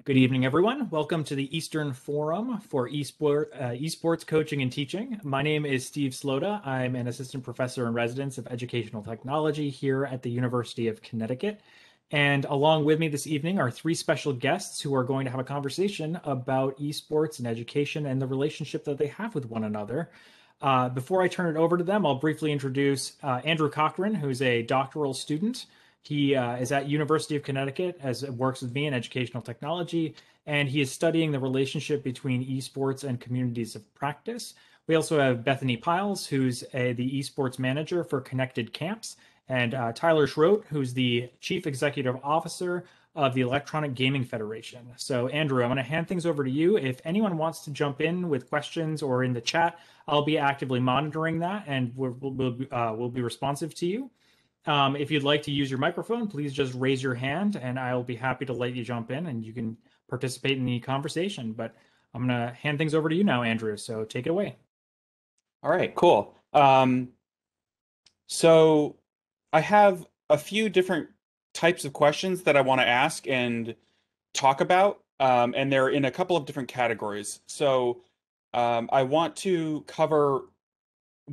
Good evening, everyone. Welcome to the Eastern Forum for Esports Coaching and Teaching. My name is Steve Slota. I'm an assistant professor in residence of educational technology here at the University of Connecticut. And along with me this evening are three special guests who are going to have a conversation about esports and education and the relationship that they have with one another. Before I turn it over to them, I'll briefly introduce Andrew Cochran, who's a doctoral student. He is at University of Connecticut as works with me in educational technology, and he is studying the relationship between esports and communities of practice. We also have Bethany Pyles, who's the esports manager for Connected Camps, and Tyler Schrodt, who's the chief executive officer of the Electronic Gaming Federation. So, Andrew, I'm going to hand things over to you. If anyone wants to jump in with questions or in the chat, I'll be actively monitoring that, and we'll be responsive to you. If you'd like to use your microphone, please just raise your hand and I'll be happy to let you jump in and you can participate in the conversation. But I'm going to hand things over to you now, Andrew. So take it away. All right, cool. So I have a few different types of questions that I want to ask and talk about, and they're in a couple of different categories. So I want to cover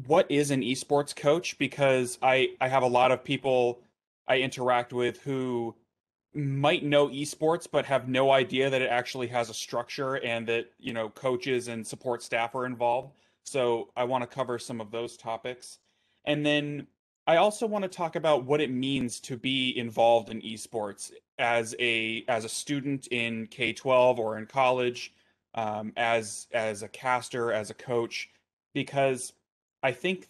what is an esports coach because I have a lot of people I interact with who might know esports but have no idea that it actually has a structure and that, coaches and support staff are involved. So I want to cover some of those topics. And then I also want to talk about what it means to be involved in esports as a student in K-12 or in college, as a caster, as a coach, because I think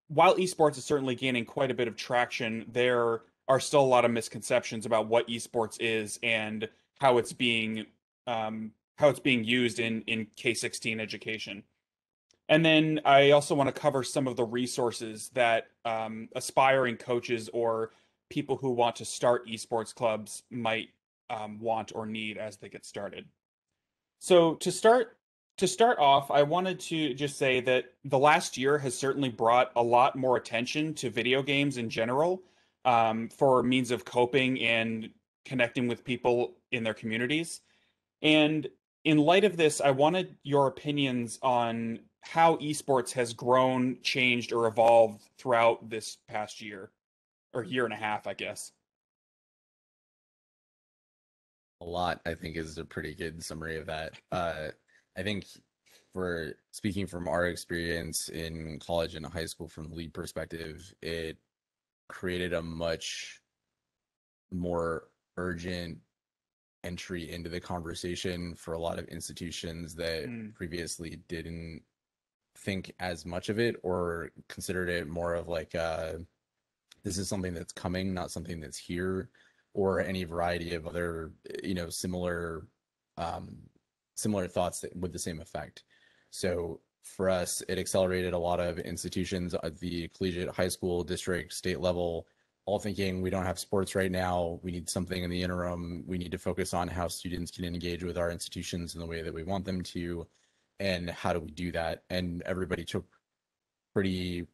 while esports is certainly gaining quite a bit of traction, there are still a lot of misconceptions about what esports is and how it's being used in K-16 education. And then I also want to cover some of the resources that aspiring coaches or people who want to start esports clubs might want or need as they get started. So to start off, I wanted to just say that the last year has certainly brought a lot more attention to video games in general, for means of coping and connecting with people in their communities. And in light of this, I wanted your opinions on how esports has grown, changed, or evolved throughout this past year, or year and a half, I guess. A lot, I think, is a pretty good summary of that. I think for speaking from our experience in college and high school from the lead perspective, it created a much more urgent entry into the conversation for a lot of institutions that Mm, previously didn't think as much of it or considered it more of like this is something that's coming, not something that's here, or any variety of other, similar um, similar thoughts that, with the same effect. So for us, it accelerated a lot of institutions at the collegiate, high school, district, state level, all thinking we don't have sports right now. We need something in the interim. We need to focus on how students can engage with our institutions in the way that we want them to, and how do we do that? And everybody took pretty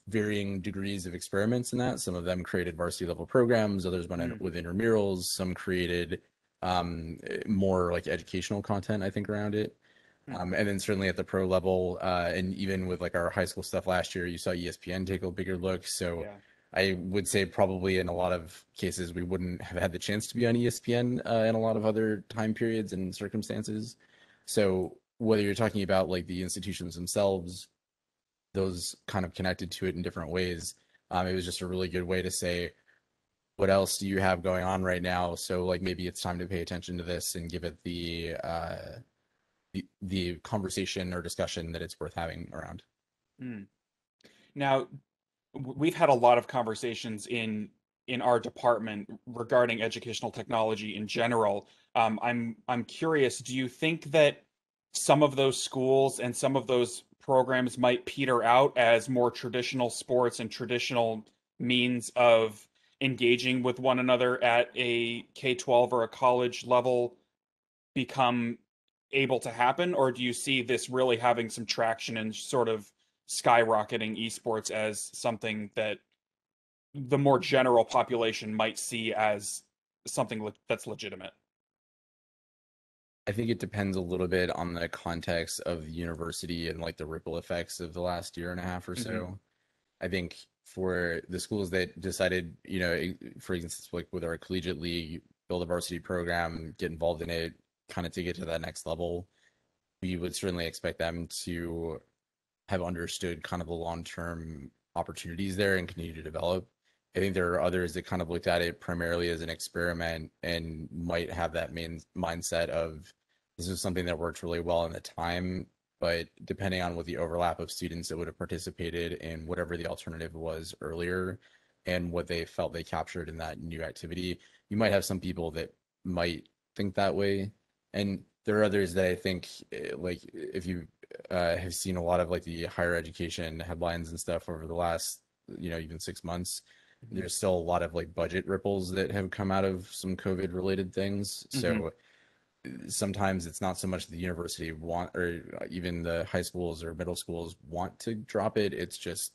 varying degrees of experiments in that. Some of them created varsity level programs, others went in mm, with intramurals, some created more like educational content, I think, around it. mm. And then certainly at the pro level, and even with like our high school stuff last year, you saw ESPN take a bigger look. So Yeah. I would say probably in a lot of cases, we wouldn't have had the chance to be on ESPN in a lot of other time periods and circumstances. So whether you're talking about like the institutions themselves, those kind of connected to it in different ways. It was just a really good way to say, what else do you have going on right now? So like maybe it's time to pay attention to this and give it the conversation or discussion that it's worth having around. Mm. Now, we've had a lot of conversations in our department regarding educational technology in general. I'm curious, do you think that some of those schools and some of those programs might peter out as more traditional sports and traditional means of engaging with one another at a K-12 or a college level become able to happen, or do you see this really having some traction and sort of skyrocketing esports as something that the more general population might see as something that's legitimate? I think it depends a little bit on the context of the university and like the ripple effects of the last year and a half or so. I think for the schools that decided, for instance, like with our collegiate league, build a varsity program, get involved in it, kind of take it to that next level, we would certainly expect them to have understood kind of the long-term opportunities there and continue to develop. I think there are others that kind of looked at it primarily as an experiment and might have that main mindset of this is something that worked really well in the time, but depending on what the overlap of students that would have participated in whatever the alternative was earlier and what they felt they captured in that new activity, you might have some people that might think that way. And there are others that I think, like, if you have seen a lot of like the higher education headlines and stuff over the last, even 6 months, there's still a lot of like budget ripples that have come out of some COVID related things. So sometimes it's not so much the university want, or even the high schools or middle schools want to drop it. It's just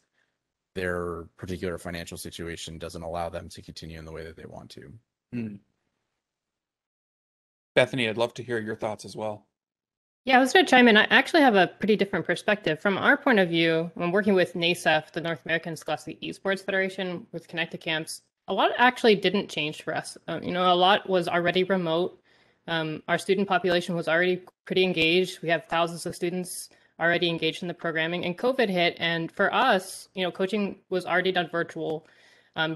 their particular financial situation doesn't allow them to continue in the way that they want to. Bethany, I'd love to hear your thoughts as well. Yeah, I was going to chime in. I actually have a pretty different perspective. From our point of view, when working with NASEF, the North American Scholastic Esports Federation, with Connecticut camps, a lot actually didn't change for us. A lot was already remote. Our student population was already pretty engaged. We have thousands of students already engaged in the programming, and COVID hit. And for us, coaching was already done virtual.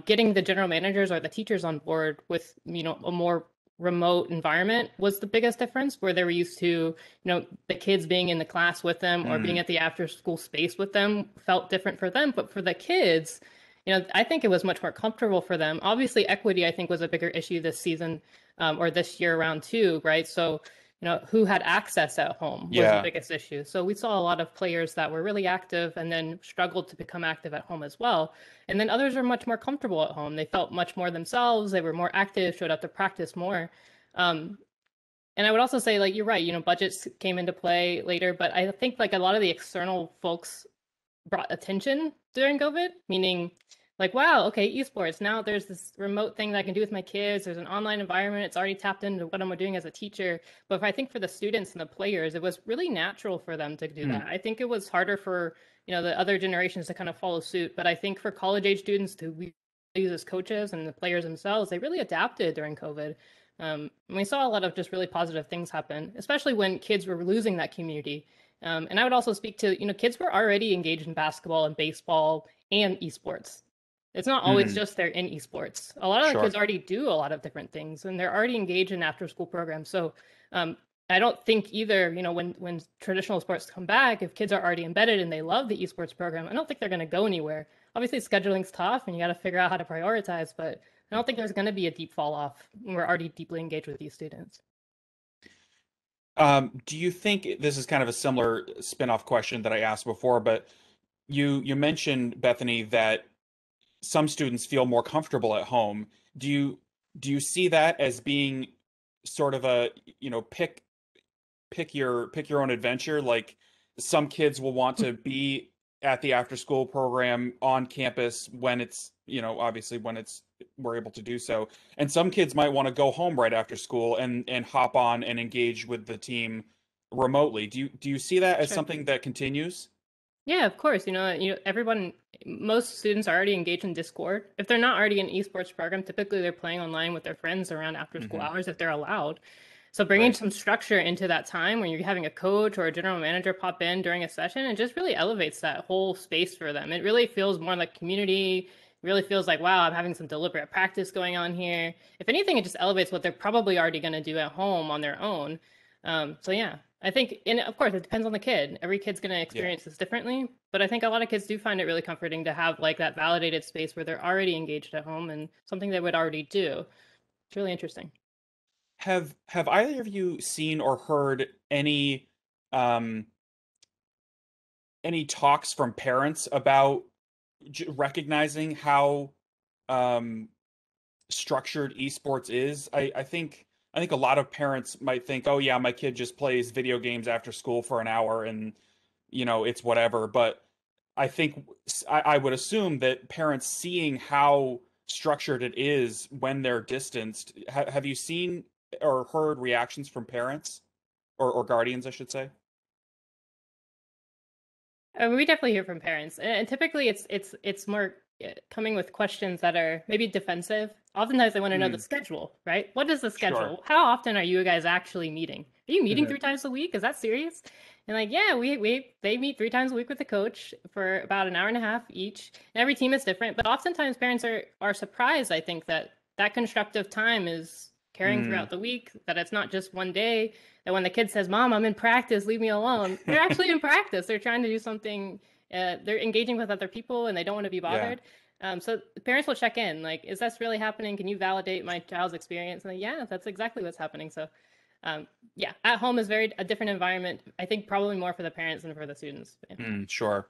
Getting the general managers or the teachers on board with, a more remote environment was the biggest difference, where they were used to, the kids being in the class with them or being at the after school space with them felt different for them. But for the kids, I think it was much more comfortable for them. Obviously, equity, I think, was a bigger issue this season or this year around too, right? So, who had access at home was the biggest issue. So we saw a lot of players that were really active and then struggled to become active at home as well. And then others are much more comfortable at home. They felt much more themselves. They were more active, showed up to practice more. And I would also say, like, you're right, budgets came into play later, but I think like a lot of the external folks brought attention during COVID, meaning like, wow, okay, esports, now there's this remote thing that I can do with my kids. There's an online environment. It's already tapped into what I'm doing as a teacher. But if I think for the students and the players, it was really natural for them to do that. I think it was harder for, the other generations to kind of follow suit. But I think for college age students to use as coaches and the players themselves, they really adapted during COVID. And we saw a lot of just really positive things happen, especially when kids were losing that community. And I would also speak to, kids were already engaged in basketball and baseball and esports. It's not always just they're in esports. A lot of the kids already do a lot of different things, and they're already engaged in after school programs. So I don't think either, when traditional sports come back, if kids are already embedded and they love the esports program, I don't think they're going to go anywhere. Obviously, scheduling's tough and you got to figure out how to prioritize, but I don't think there's going to be a deep fall off. We're already deeply engaged with these students. Do you think this is kind of a similar spin-off question that I asked before, but you mentioned, Bethany, that some students feel more comfortable at home. Do you see that as being sort of a, pick your own adventure? Like, some kids will want to be at the after school program on campus when it's, obviously when we're able to do so. And some kids might want to go home right after school and hop on and engage with the team remotely. Do you see that as something that continues? Yeah, of course. Most students are already engaged in Discord. If they're not already in esports program, typically they're playing online with their friends around after school hours if they're allowed. So bringing some structure into that time when you're having a coach or a general manager pop in during a session, it just really elevates that whole space for them. It really feels more like community. It really feels like, wow, I'm having some deliberate practice going on here. If anything, it just elevates what they're probably already going to do at home on their own. So yeah, I think, and of course, it depends on the kid. Every kid's going to experience this differently, but I think a lot of kids do find it really comforting to have like that validated space where they're already engaged at home and something they would already do. It's really interesting. Have either of you seen or heard any talks from parents about recognizing how structured esports is? I think a lot of parents might think, oh yeah, my kid just plays video games after school for an hour and it's whatever. But I think I would assume that parents seeing how structured it is when they're distanced, have you seen or heard reactions from parents? or guardians, I should say? We definitely hear from parents, and typically it's more coming with questions that are maybe defensive. Oftentimes they want to know the schedule, right? What is the schedule? Sure. How often are you guys actually meeting? Are you meeting Mhm. 3 times a week? Is that serious? And like, yeah, they meet 3 times a week with the coach for about an hour and a half each. And every team is different, but oftentimes parents are surprised, I think, that constructive time is carrying throughout the week, that it's not just one day, that when the kid says, "Mom, I'm in practice, leave me alone," they're actually in practice. They're trying to do something. They're engaging with other people and they don't want to be Yeah. bothered. So parents will check in, like, is this really happening? Can you validate my child's experience? And like, yeah, that's exactly what's happening. So yeah, at home is a different environment. I think probably more for the parents than for the students. Yeah. Sure.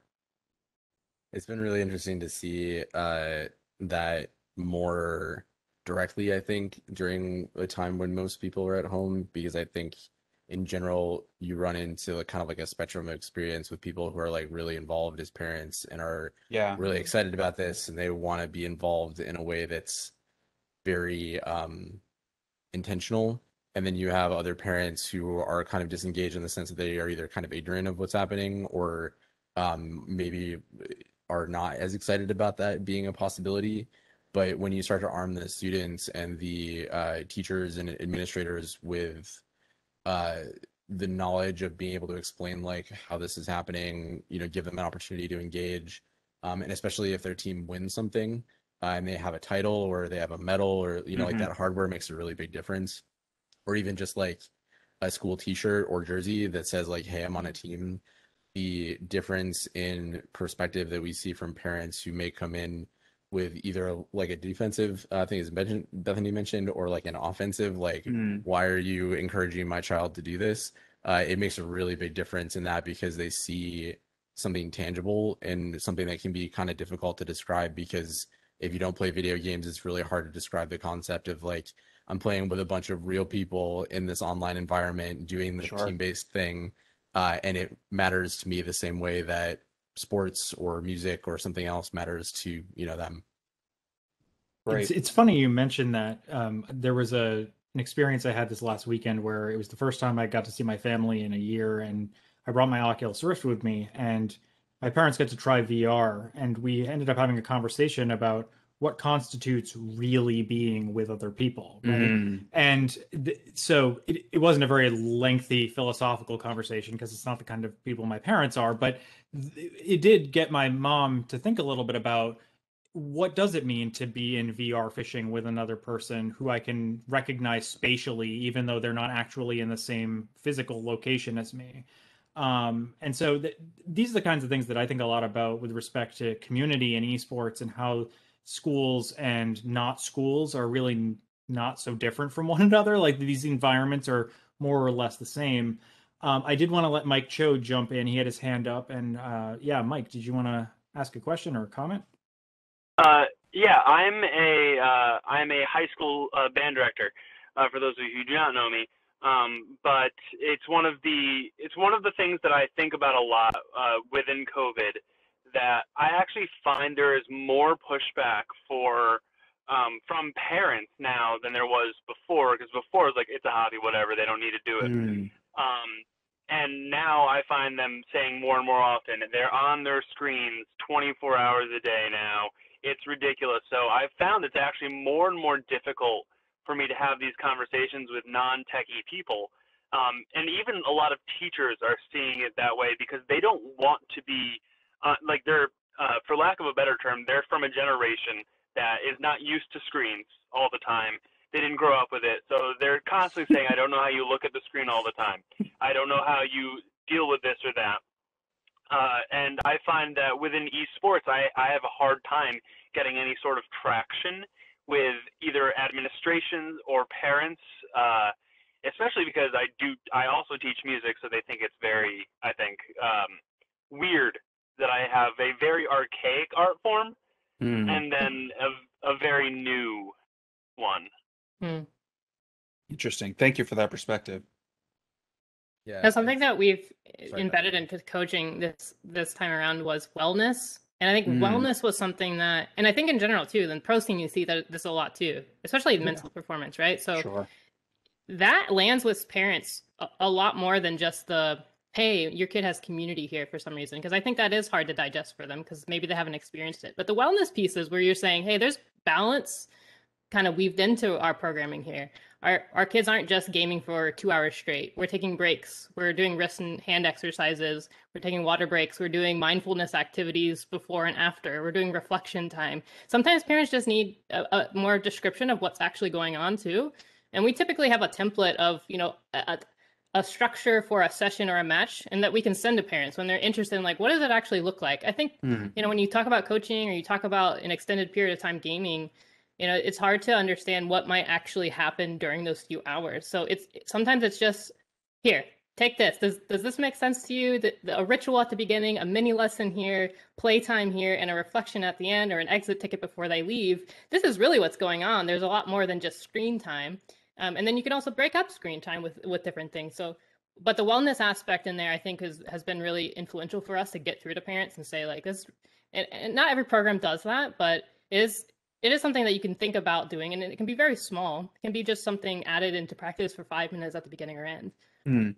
It's been really interesting to see that more directly, I think, during a time when most people are at home, because I think in general you run into kind of like a spectrum of experience with people who are like really involved as parents and are Yeah. really excited about this and they want to be involved in a way that's very intentional. And then you have other parents who are kind of disengaged in the sense that they are either kind of ignorant of what's happening or maybe are not as excited about that being a possibility. But when you start to arm the students and the teachers and administrators with the knowledge of being able to explain like how this is happening, give them an opportunity to engage, and especially if their team wins something and they have a title or they have a medal or like that hardware makes a really big difference. Or even just like a school t-shirt or jersey that says like, hey, I'm on a team. The difference in perspective that we see from parents who may come in with either like a defensive thing as Bethany mentioned, or like an offensive, like, why are you encouraging my child to do this? It makes a really big difference in that because they see something tangible and something that can be kind of difficult to describe, because if you don't play video games, it's really hard to describe the concept of like, I'm playing with a bunch of real people in this online environment doing the team-based thing. And it matters to me the same way that sports or music or something else matters to, them. Right. It's funny you mentioned that. There was an experience I had this last weekend where it was the first time I got to see my family in a year, and I brought my Oculus Rift with me, and my parents got to try VR, and we ended up having a conversation about what constitutes really being with other people, right? And so it wasn't a very lengthy philosophical conversation because it's not the kind of people my parents are, but it did get my mom to think a little bit about what does it mean to be in VR fishing with another person who I can recognize spatially, even though they're not actually in the same physical location as me. And so these are the kinds of things that I think a lot about with respect to community and esports, and how schools and not schools are really not so different from one another. Like these environments are more or less the same. I did want to let Mike Cho jump in. He had his hand up, and yeah, Mike, did you want to ask a question or a comment? Yeah, I'm a high school band director. For those of you who do not know me, but it's one of the things that I think about a lot within COVID. That I actually find there is more pushback from parents now than there was before. Because before it was like, it's a hobby, whatever, they don't need to do it. And now I find them saying more and more often, they're on their screens 24 hours a day now. It's ridiculous. So I've found it's actually more and more difficult for me to have these conversations with non-techie people. And even a lot of teachers are seeing it that way because they don't want to be, like they're, for lack of a better term, they're from a generation that is not used to screens all the time. They didn't grow up with it. So they're constantly saying, I don't know how you look at the screen all the time. I don't know how you deal with this or that. And I find that within esports, I have a hard time getting any sort of traction with either administrations or parents, especially because I also teach music, so they think it's very, I think, weird that I have a very archaic art form and then a very new one. Interesting. Thank you for that perspective. Yeah. Now, something that we've embedded into coaching this time around was wellness. And I think wellness was something that, and I think in general too, then pro team, you see that this a lot too, especially in mental performance, right? So that lands with parents a lot more than just the, hey, your kid has community here for some reason, because I think that is hard to digest for them because maybe they haven't experienced it. But the wellness pieces where you're saying, hey, there's balance kind of weaved into our programming here. Our kids aren't just gaming for 2 hours straight. We're taking breaks. We're doing wrist and hand exercises. We're taking water breaks. We're doing mindfulness activities before and after. We're doing reflection time. Sometimes parents just need a more description of what's actually going on too. And we typically have a template of, a structure for a session or a match, and that we can send to parents when they're interested in, like, what does it actually look like? I think, when you talk about coaching or you talk about an extended period of time gaming, it's hard to understand what might actually happen during those few hours. So sometimes it's just, here, take this. Does this make sense to you? A ritual at the beginning, a mini lesson here, playtime here, and a reflection at the end, or an exit ticket before they leave. This is really what's going on. There's a lot more than just screen time. And then you can also break up screen time with different things. So, but the wellness aspect in there, I think, has been really influential for us to get through to parents and say, like, this, and not every program does that, but it is something that you can think about doing, and it can be very small. It can be just something added into practice for 5 minutes at the beginning or end. I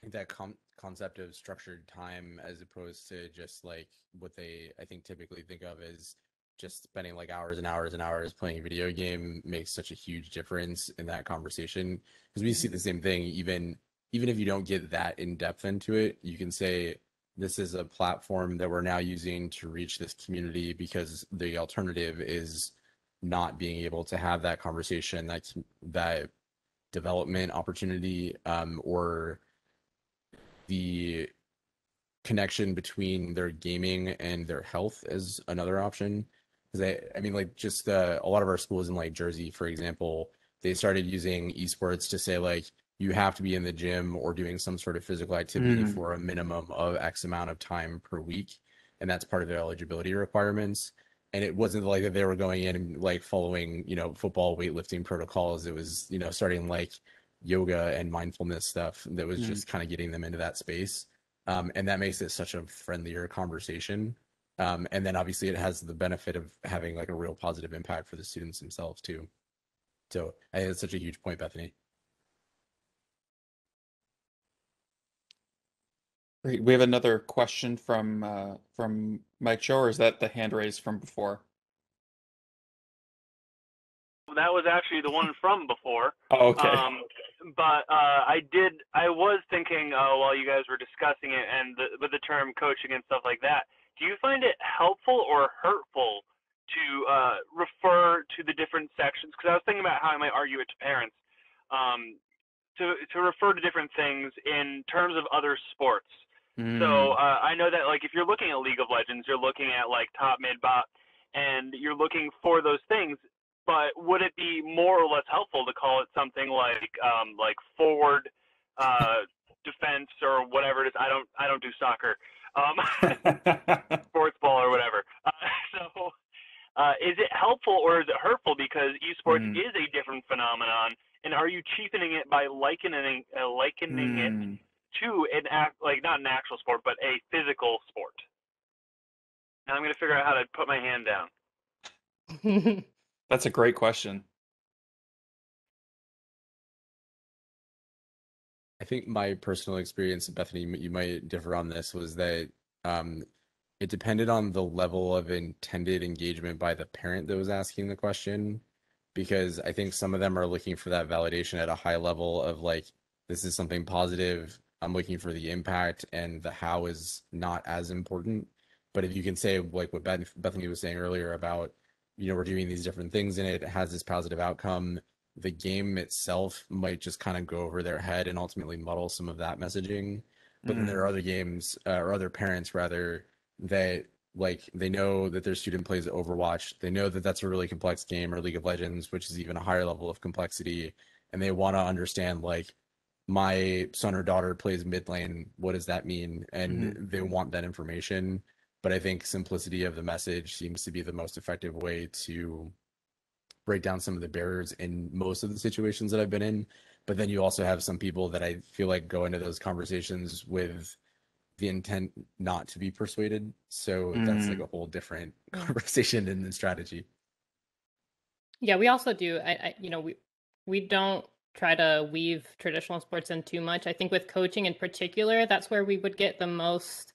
think that concept of structured time, as opposed to just like what they, I think, typically think of as just spending like hours and hours and hours playing a video game, makes such a huge difference in that conversation. Because we see the same thing, even if you don't get that in depth into it, you can say, this is a platform that we're now using to reach this community, because the alternative is not being able to have that conversation, that development opportunity, or the connection between their gaming and their health is another option. Because I mean, like, just a lot of our schools in like Jersey, for example, they started using esports to say, like, you have to be in the gym or doing some sort of physical activity for a minimum of X amount of time per week. And that's part of their eligibility requirements. And it wasn't like that they were going in and like following, football weightlifting protocols. It was, starting like yoga and mindfulness stuff that was just kind of getting them into that space. And that makes it such a friendlier conversation. And then obviously it has the benefit of having like a real positive impact for the students themselves too. So I think that's such a huge point, Bethany. Great. We have another question from Mike Cho, or is that the hand raised from before? That was actually the one from before. Oh, okay. But I was thinking while you guys were discussing it, and with the term coaching and stuff like that, do you find it helpful or hurtful to refer to the different sections? Because I was thinking about how I might argue it to parents, to refer to different things in terms of other sports. So I know that, like, if you're looking at League of Legends, you're looking at like top, mid, bot, and you're looking for those things. But would it be more or less helpful to call it something like forward, defense, or whatever it is? I don't do soccer, sports ball or whatever. So is it helpful or is it hurtful? Because esports is a different phenomenon, and are you cheapening it by likening it to not an actual sport, but a physical sport? Now I'm going to figure out how to put my hand down. That's a great question. I think my personal experience, Bethany, you might differ on this, was that it depended on the level of intended engagement by the parent that was asking the question, because I think some of them are looking for that validation at a high level of like, this is something positive, I'm looking for the impact, and the how is not as important. But if you can say, like what Bethany was saying earlier about, we're doing these different things and it has this positive outcome, the game itself might just kind of go over their head and ultimately muddle some of that messaging. But then there are other games, or other parents rather, that like, they know that their student plays Overwatch, they know that that's a really complex game, or League of Legends, which is even a higher level of complexity, and they want to understand, like, my son or daughter plays mid lane, what does that mean? And they want that information. But I think simplicity of the message seems to be the most effective way to break down some of the barriers in most of the situations that I've been in. But then you also have some people that I feel like go into those conversations with the intent not to be persuaded. So that's like a whole different conversation in the strategy. Yeah, we also do. We don't try to weave traditional sports in too much. I think with coaching in particular, that's where we would get the most,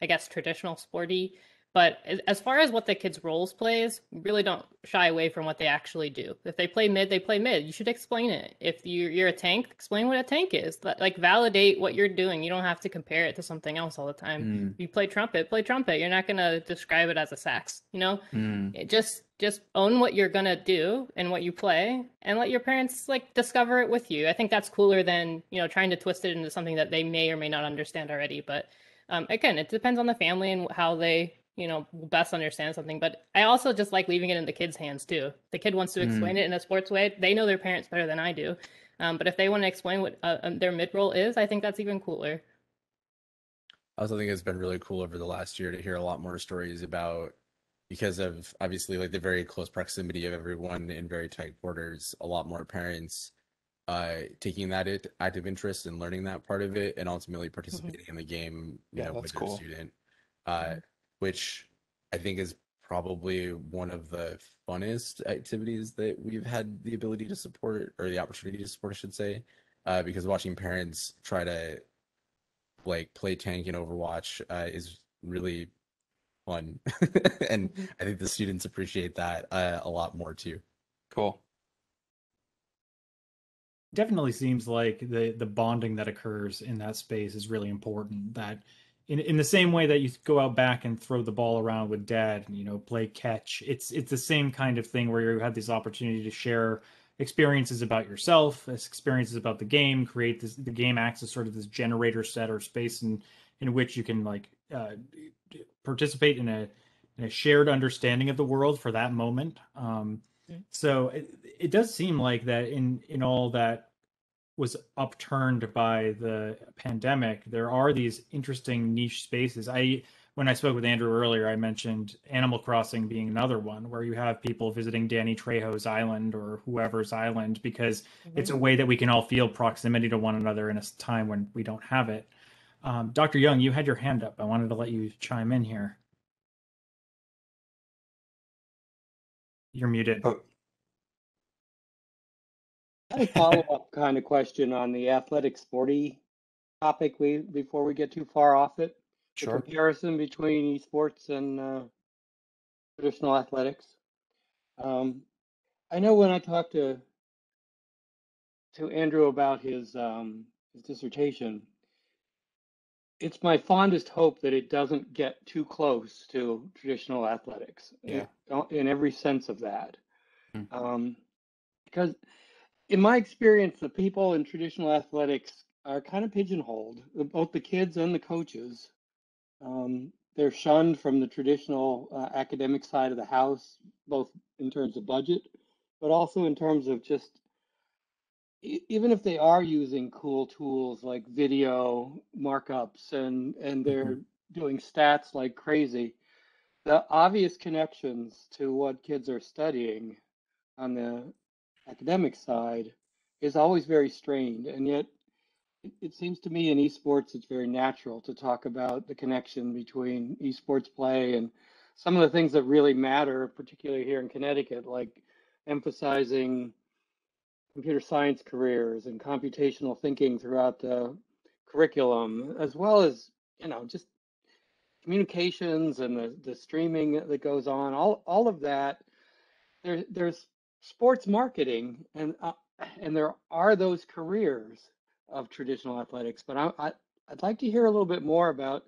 I guess, traditional sporty. But as far as what the kids' roles plays, really don't shy away from what they actually do. If they play mid, they play mid. You should explain it. If you're a tank, explain what a tank is. Like validate what you're doing. You don't have to compare it to something else all the time. Mm, You play trumpet, play trumpet. You're not gonna describe it as a sax. mm. Just own what you're gonna do and what you play, and let your parents like discover it with you. I think that's cooler than trying to twist it into something that they may or may not understand already. But again, it depends on the family and how they best understand something. But I also just like leaving it in the kids' hands too. The kid wants to explain it in a sports way. They know their parents better than I do. But if they want to explain what their mid role is, I think that's even cooler. I also think it's been really cool over the last year to hear a lot more stories about, because of obviously like the very close proximity of everyone in very tight quarters, a lot more parents taking that active interest in learning that part of it and ultimately participating in the game, Yeah, that's with their cool. student, which I think is probably one of the funnest activities that we've had the ability to support, or the opportunity to support, I should say, because watching parents try to like play tank in Overwatch is really fun. And I think the students appreciate that a lot more too. Cool. Definitely seems like the bonding that occurs in that space is really important. That in the same way that you go out back and throw the ball around with dad and play catch, it's the same kind of thing where you have this opportunity to share experiences about yourself, experiences about the game, create the game acts as sort of this generator set or space in which you can like participate in a shared understanding of the world for that moment. So it does seem like that in all that was upturned by the pandemic, there are these interesting niche spaces. When I spoke with Andrew earlier, I mentioned Animal Crossing being another one where you have people visiting Danny Trejo's island or whoever's island because it's a way that we can all feel proximity to one another in a time when we don't have it. Dr. Young, you had your hand up. I wanted to let you chime in here. You're muted. Oh, I had a follow-up kind of question on the athletic sporty topic before we get too far off it. The sure. comparison between esports and traditional athletics. I know when I talked to Andrew about his dissertation, it's my fondest hope that it doesn't get too close to traditional athletics Yeah. in every sense of that. Mm. Because in my experience, the people in traditional athletics are kind of pigeonholed, both the kids and the coaches. They're shunned from the traditional academic side of the house, both in terms of budget, but also in terms of just, even if they are using cool tools like video markups and they're doing stats like crazy, the obvious connections to what kids are studying on the academic side is always very strained. And yet it seems to me in esports, it's very natural to talk about the connection between esports play and some of the things that really matter, particularly here in Connecticut, like emphasizing computer science careers and computational thinking throughout the curriculum, as well as, just communications and the streaming that goes on, all of that. There's sports marketing and there are those careers of traditional athletics, but I'd like to hear a little bit more about,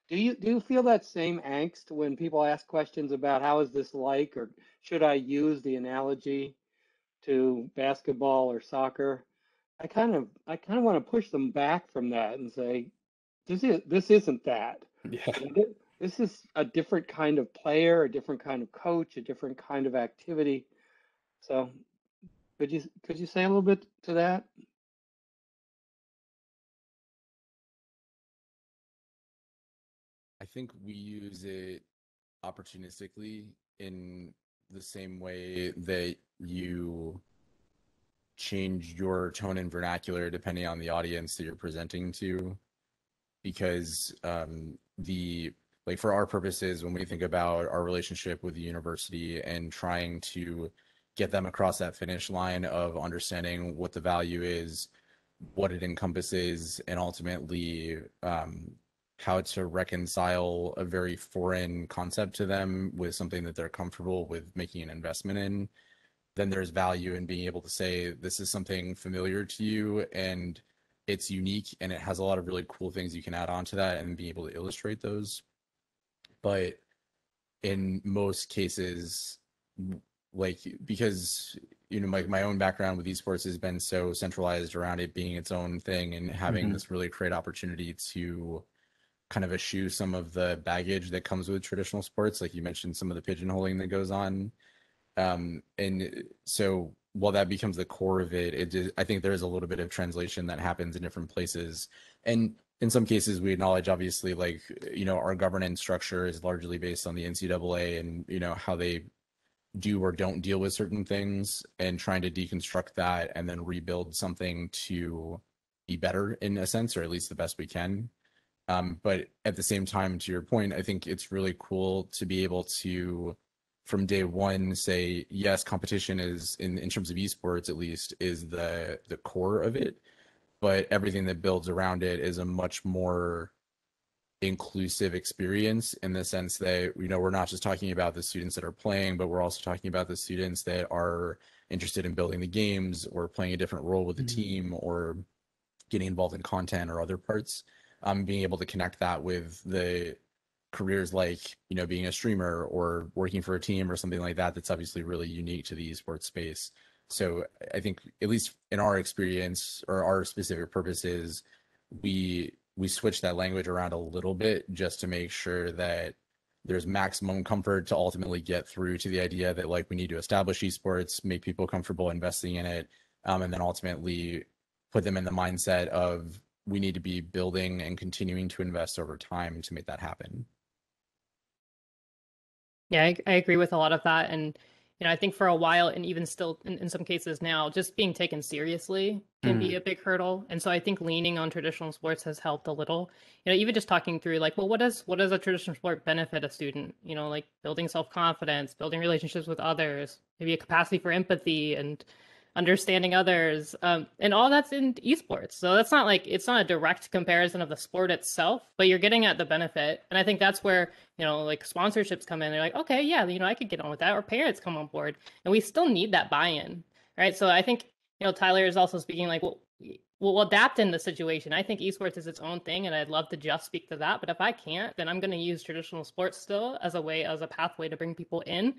do you feel that same angst when people ask questions about how is this like, or should I use the analogy to basketball or soccer? I kind of want to push them back from that and say, this isn't that. Yeah. This is a different kind of player, a different kind of coach, a different kind of activity. So could you say a little bit to that? I think we use it opportunistically in the same way that you change your tone and vernacular depending on the audience that you're presenting to, because for our purposes, when we think about our relationship with the university and trying to get them across that finish line of understanding what the value is, what it encompasses, and ultimately how to reconcile a very foreign concept to them with something that they're comfortable with making an investment in. Then there's value in being able to say, this is something familiar to you and it's unique and it has a lot of really cool things you can add on to that, and be able to illustrate those. But in most cases, like, because my own background with esports has been so centralized around it being its own thing and having this really great opportunity to kind of eschew some of the baggage that comes with traditional sports, like you mentioned, some of the pigeonholing that goes on. And so while that becomes the core of it, I think there's a little bit of translation that happens in different places. And in some cases, we acknowledge, obviously, like, our governance structure is largely based on the NCAA and, how they do or don't deal with certain things, and trying to deconstruct that and then rebuild something to be better in a sense, or at least the best we can. But at the same time, to your point, I think it's really cool to be able to, from day one, say, yes, competition is, in terms of esports at least, is the core of it, but everything that builds around it is a much more inclusive experience, in the sense that, we're not just talking about the students that are playing, but we're also talking about the students that are interested in building the games or playing a different role with the team or getting involved in content or other parts. Being able to connect that with the careers like, being a streamer or working for a team or something like that, that's obviously really unique to the esports space. So I think, at least in our experience or our specific purposes, we switch that language around a little bit, just to make sure that there's maximum comfort to ultimately get through to the idea that, like, we need to establish esports, make people comfortable investing in it, and then ultimately put them in the mindset of, we need to be building and continuing to invest over time to make that happen. Yeah, I agree with a lot of that. And, I think for a while, and even still in some cases now, just being taken seriously can be a big hurdle. And so I think leaning on traditional sports has helped a little. Even just talking through, like, well, what does a traditional sport benefit a student? Like building self-confidence, building relationships with others, maybe a capacity for empathy and understanding others, and all that's in esports. So that's not like, it's not a direct comparison of the sport itself, but you're getting at the benefit. And I think that's where, like, sponsorships come in. They're like, okay, yeah, I could get on with that, or parents come on board, and we still need that buy-in, right? So I think, Tyler is also speaking like, well, we'll adapt in the situation. I think esports is its own thing, and I'd love to just speak to that. But if I can't, then I'm going to use traditional sports still as a pathway to bring people in.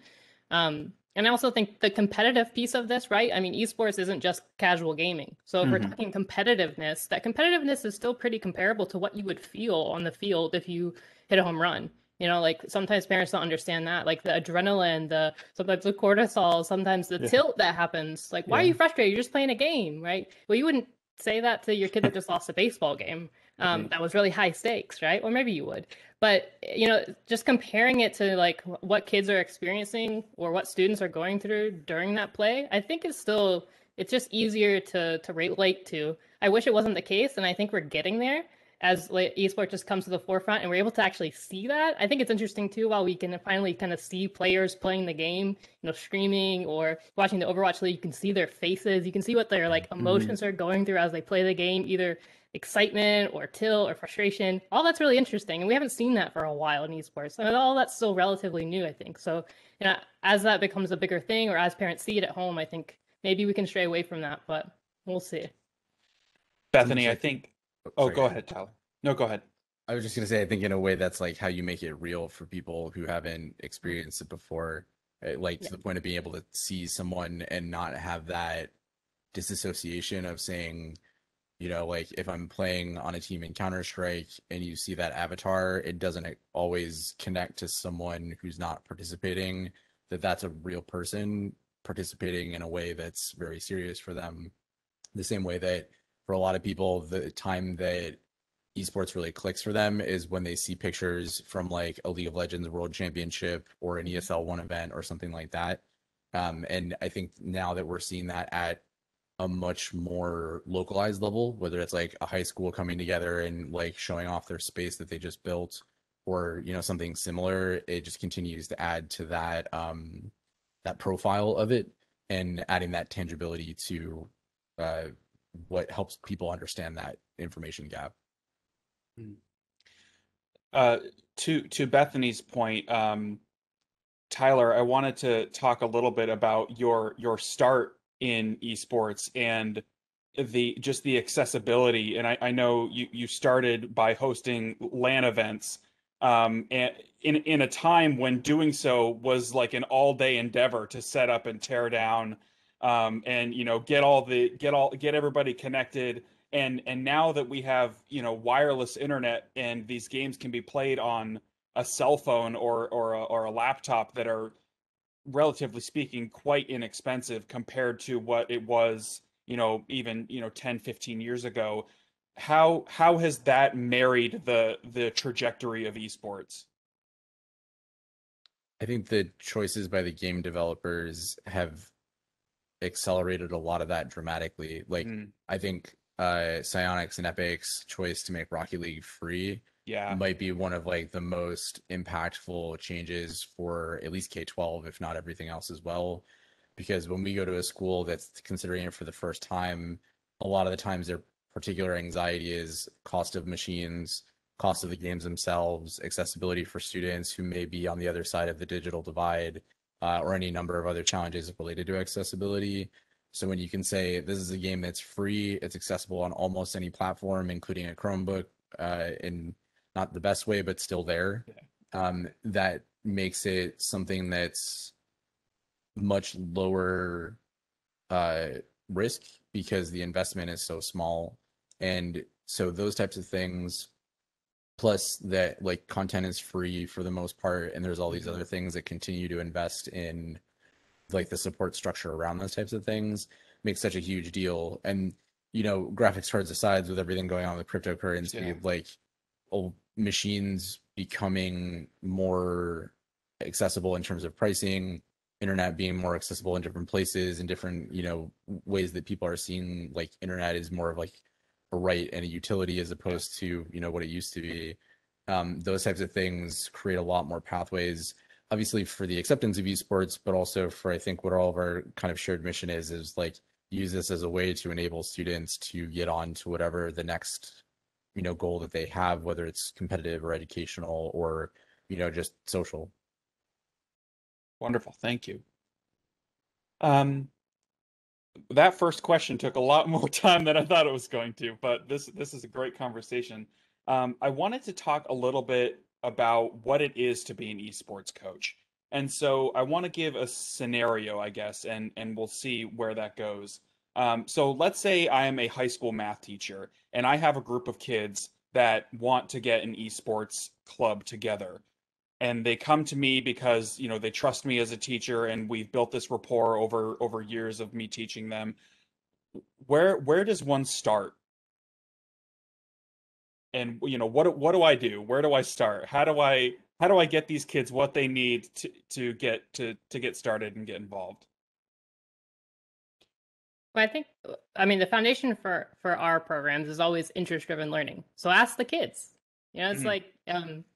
And I also think the competitive piece of this, right? I mean, esports isn't just casual gaming. So if we're talking competitiveness, that competitiveness is still pretty comparable to what you would feel on the field if you hit a home run. Like, sometimes parents don't understand that, like the adrenaline, sometimes the cortisol, sometimes the tilt that happens. Like, why are you frustrated? You're just playing a game, right? Well, you wouldn't say that to your kid that just lost a baseball game. That was really high stakes, right? Or maybe you would. But, just comparing it to, like, what kids are experiencing or what students are going through during that play, I think it's just easier to relate to. I wish it wasn't the case, and I think we're getting there as, like, esports just comes to the forefront and we're able to actually see that. I think it's interesting too, while we can finally kind of see players playing the game, streaming or watching the Overwatch League, you can see their faces, you can see what their, like, emotions are going through as they play the game, either excitement or tilt or frustration. All that's really interesting, and we haven't seen that for a while in esports, and all that's still relatively new, I think. So, as that becomes a bigger thing, or as parents see it at home, I think maybe we can stray away from that, but we'll see. Bethany, I think. Oh, go ahead, Tyler. No, go ahead. I was just going to say, I think in a way that's like how you make it real for people who haven't experienced it before, like to the point of being able to see someone and not have that disassociation of saying, like, if I'm playing on a team in Counter-Strike and you see that avatar, it doesn't always connect to someone who's not participating, that's a real person participating in a way that's very serious for them. The same way that for a lot of people, the time that esports really clicks for them is when they see pictures from, like, a League of Legends World Championship or an ESL 1 event or something like that. And I think now that we're seeing that at a much more localized level, whether it's like a high school coming together and, like, showing off their space that they just built, or something similar, it just continues to add to that that profile of it. and adding that tangibility to what helps people understand that information gap. To Bethany's point, Tyler, I wanted to talk a little bit about your start in esports and the accessibility. And I know you started by hosting LAN events, and in a time when doing so was like an all-day endeavor to set up and tear down, and get everybody connected. And now that we have wireless internet and these games can be played on a cell phone or a laptop that are, relatively speaking, quite inexpensive compared to what it was, even 10, 15 years ago. How has that married the trajectory of esports? I think the choices by the game developers have accelerated a lot of that dramatically. Like, I think Psyonix and Epic's choice to make Rocket League free might be one of like the most impactful changes for at least K-12, if not everything else as well. Because when we go to a school that's considering it for the first time, a lot of the times their particular anxiety is cost of machines, cost of the games themselves, accessibility for students who may be on the other side of the digital divide, or any number of other challenges related to accessibility. So when you can say this is a game that's free, it's accessible on almost any platform, including a Chromebook, in not the best way, but still there, that makes it something that's much lower risk because the investment is so small. And so those types of things, plus that like content is free for the most part, and there's all these other things that continue to invest in like the support structure around those types of things, makes such a huge deal. And graphics cards aside, with everything going on with cryptocurrency, like machines becoming more accessible in terms of pricing, internet being more accessible in different places, in different ways that people are seeing like internet is more of like a right and a utility as opposed to what it used to be. Those types of things create a lot more pathways, obviously for the acceptance of esports, but also for, I think, what all of our kind of shared mission is like use this as a way to enable students to get on to whatever the next goal that they have, whether it's competitive or educational or just social. Wonderful, thank you. That first question took a lot more time than I thought it was going to, but this is a great conversation. I wanted to talk a little bit about what it is to be an esports coach. And so I want to give a scenario, I guess, and we'll see where that goes. So let's say I am a high school math teacher and I have a group of kids that want to get an esports club together. And they come to me because, they trust me as a teacher and we've built this rapport over years of me teaching them. Where does one start? And what do I do? Where do I start? How do I get these kids what they need to get started and get involved? Well, I mean, the foundation for our programs is always interest-driven learning. So ask the kids. It's like,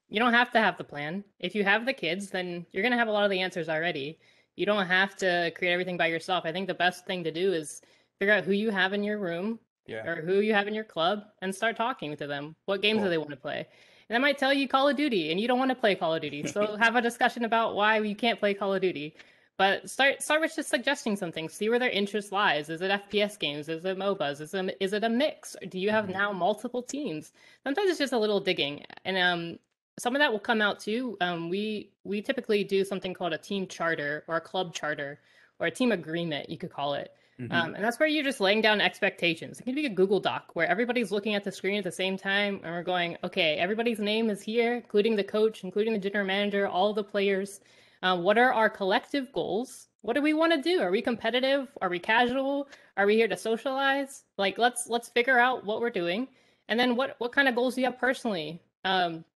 you don't have to have the plan. If you have the kids, then you're going to have a lot of the answers already. You don't have to create everything by yourself. I think the best thing to do is figure out who you have in your room or who you have in your club and start talking to them. What games do they want to play? And that might tell you Call of Duty and you don't want to play Call of Duty. So have a discussion about why you can't play Call of Duty. But start with just suggesting something. See where their interest lies. Is it FPS games? Is it MOBAs? Is it a mix? Or do you have now multiple teams? Sometimes it's just a little digging, and some of that will come out too. We typically do something called a team charter or a club charter or a team agreement, you could call it. And that's where you're just laying down expectations. It can be a Google Doc where everybody's looking at the screen at the same time, and we're going, okay, everybody's name is here, including the coach, including the general manager, all the players. What are our collective goals? What do we want to do? Are we competitive? Are we casual? Are we here to socialize? Like, let's figure out what we're doing. And then what kind of goals do you have personally?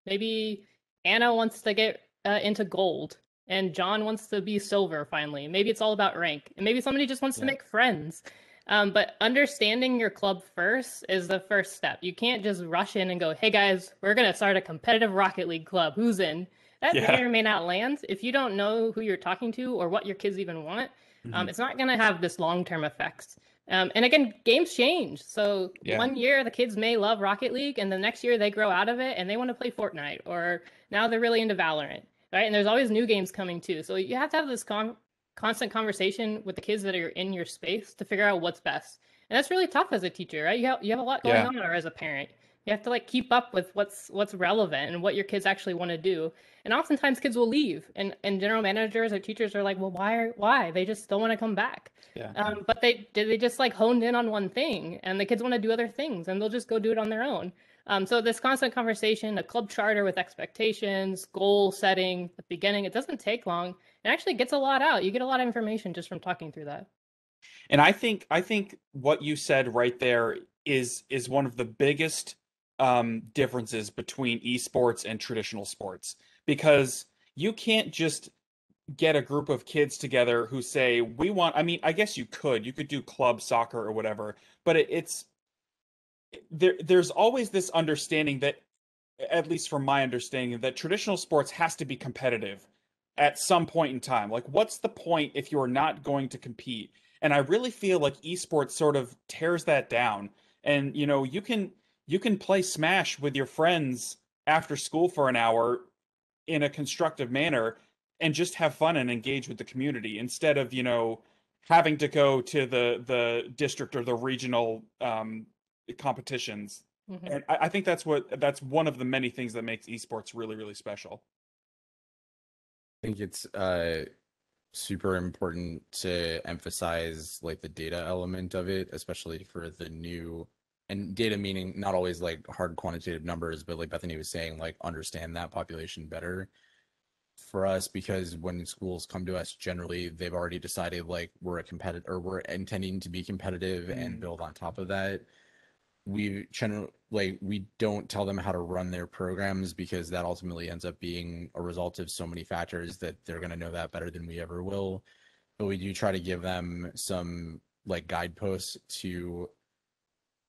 Maybe Anna wants to get into gold and John wants to be silver finally. Maybe it's all about rank. And maybe somebody just wants to make friends. But understanding your club first is the first step. You can't just rush in and go, hey guys, we're going to start a competitive Rocket League club. Who's in? That may or may not land. If you don't know who you're talking to or what your kids even want, It's not going to have this long-term effects. And again, games change. So one year the kids may love Rocket League, and the next year they grow out of it and they want to play Fortnite, or now they're really into Valorant, right? And there's always new games coming too. So you have to have this constant conversation with the kids that are in your space to figure out what's best. And that's really tough as a teacher, right? You have a lot going on, or as a parent. You have to like keep up with what's relevant and what your kids actually want to do. And oftentimes kids will leave, and general managers or teachers are like, well, why? They just don't want to come back. But they just like honed in on one thing, and the kids want to do other things, and they'll just go do it on their own. So this constant conversation, a club charter with expectations, goal setting at the beginning, it doesn't take long. It actually gets a lot out. You get a lot of information just from talking through that. And I think what you said right there is one of the biggest differences between esports and traditional sports, because you can't just get a group of kids together who say we want, I mean, I guess you could do club soccer or whatever, but there's always this understanding that, at least from my understanding, that traditional sports has to be competitive at some point in time. Like, what's the point if you're not going to compete? And I really feel like esports sort of tears that down. And you can play Smash with your friends after school for an hour in a constructive manner and just have fun and engage with the community, instead of having to go to the district or the regional competitions. And I think that's one of the many things that makes esports really, really special. I think it's super important to emphasize like the data element of it, especially for the new, and data meaning not always like hard quantitative numbers, but like Bethany was saying, like understand that population better for us, because when schools come to us, generally they've already decided like we're a competitor, or we're intending to be competitive and build on top of that. We don't tell them how to run their programs, because that ultimately ends up being a result of so many factors that they're going to know that better than we ever will. But we do try to give them some like guideposts to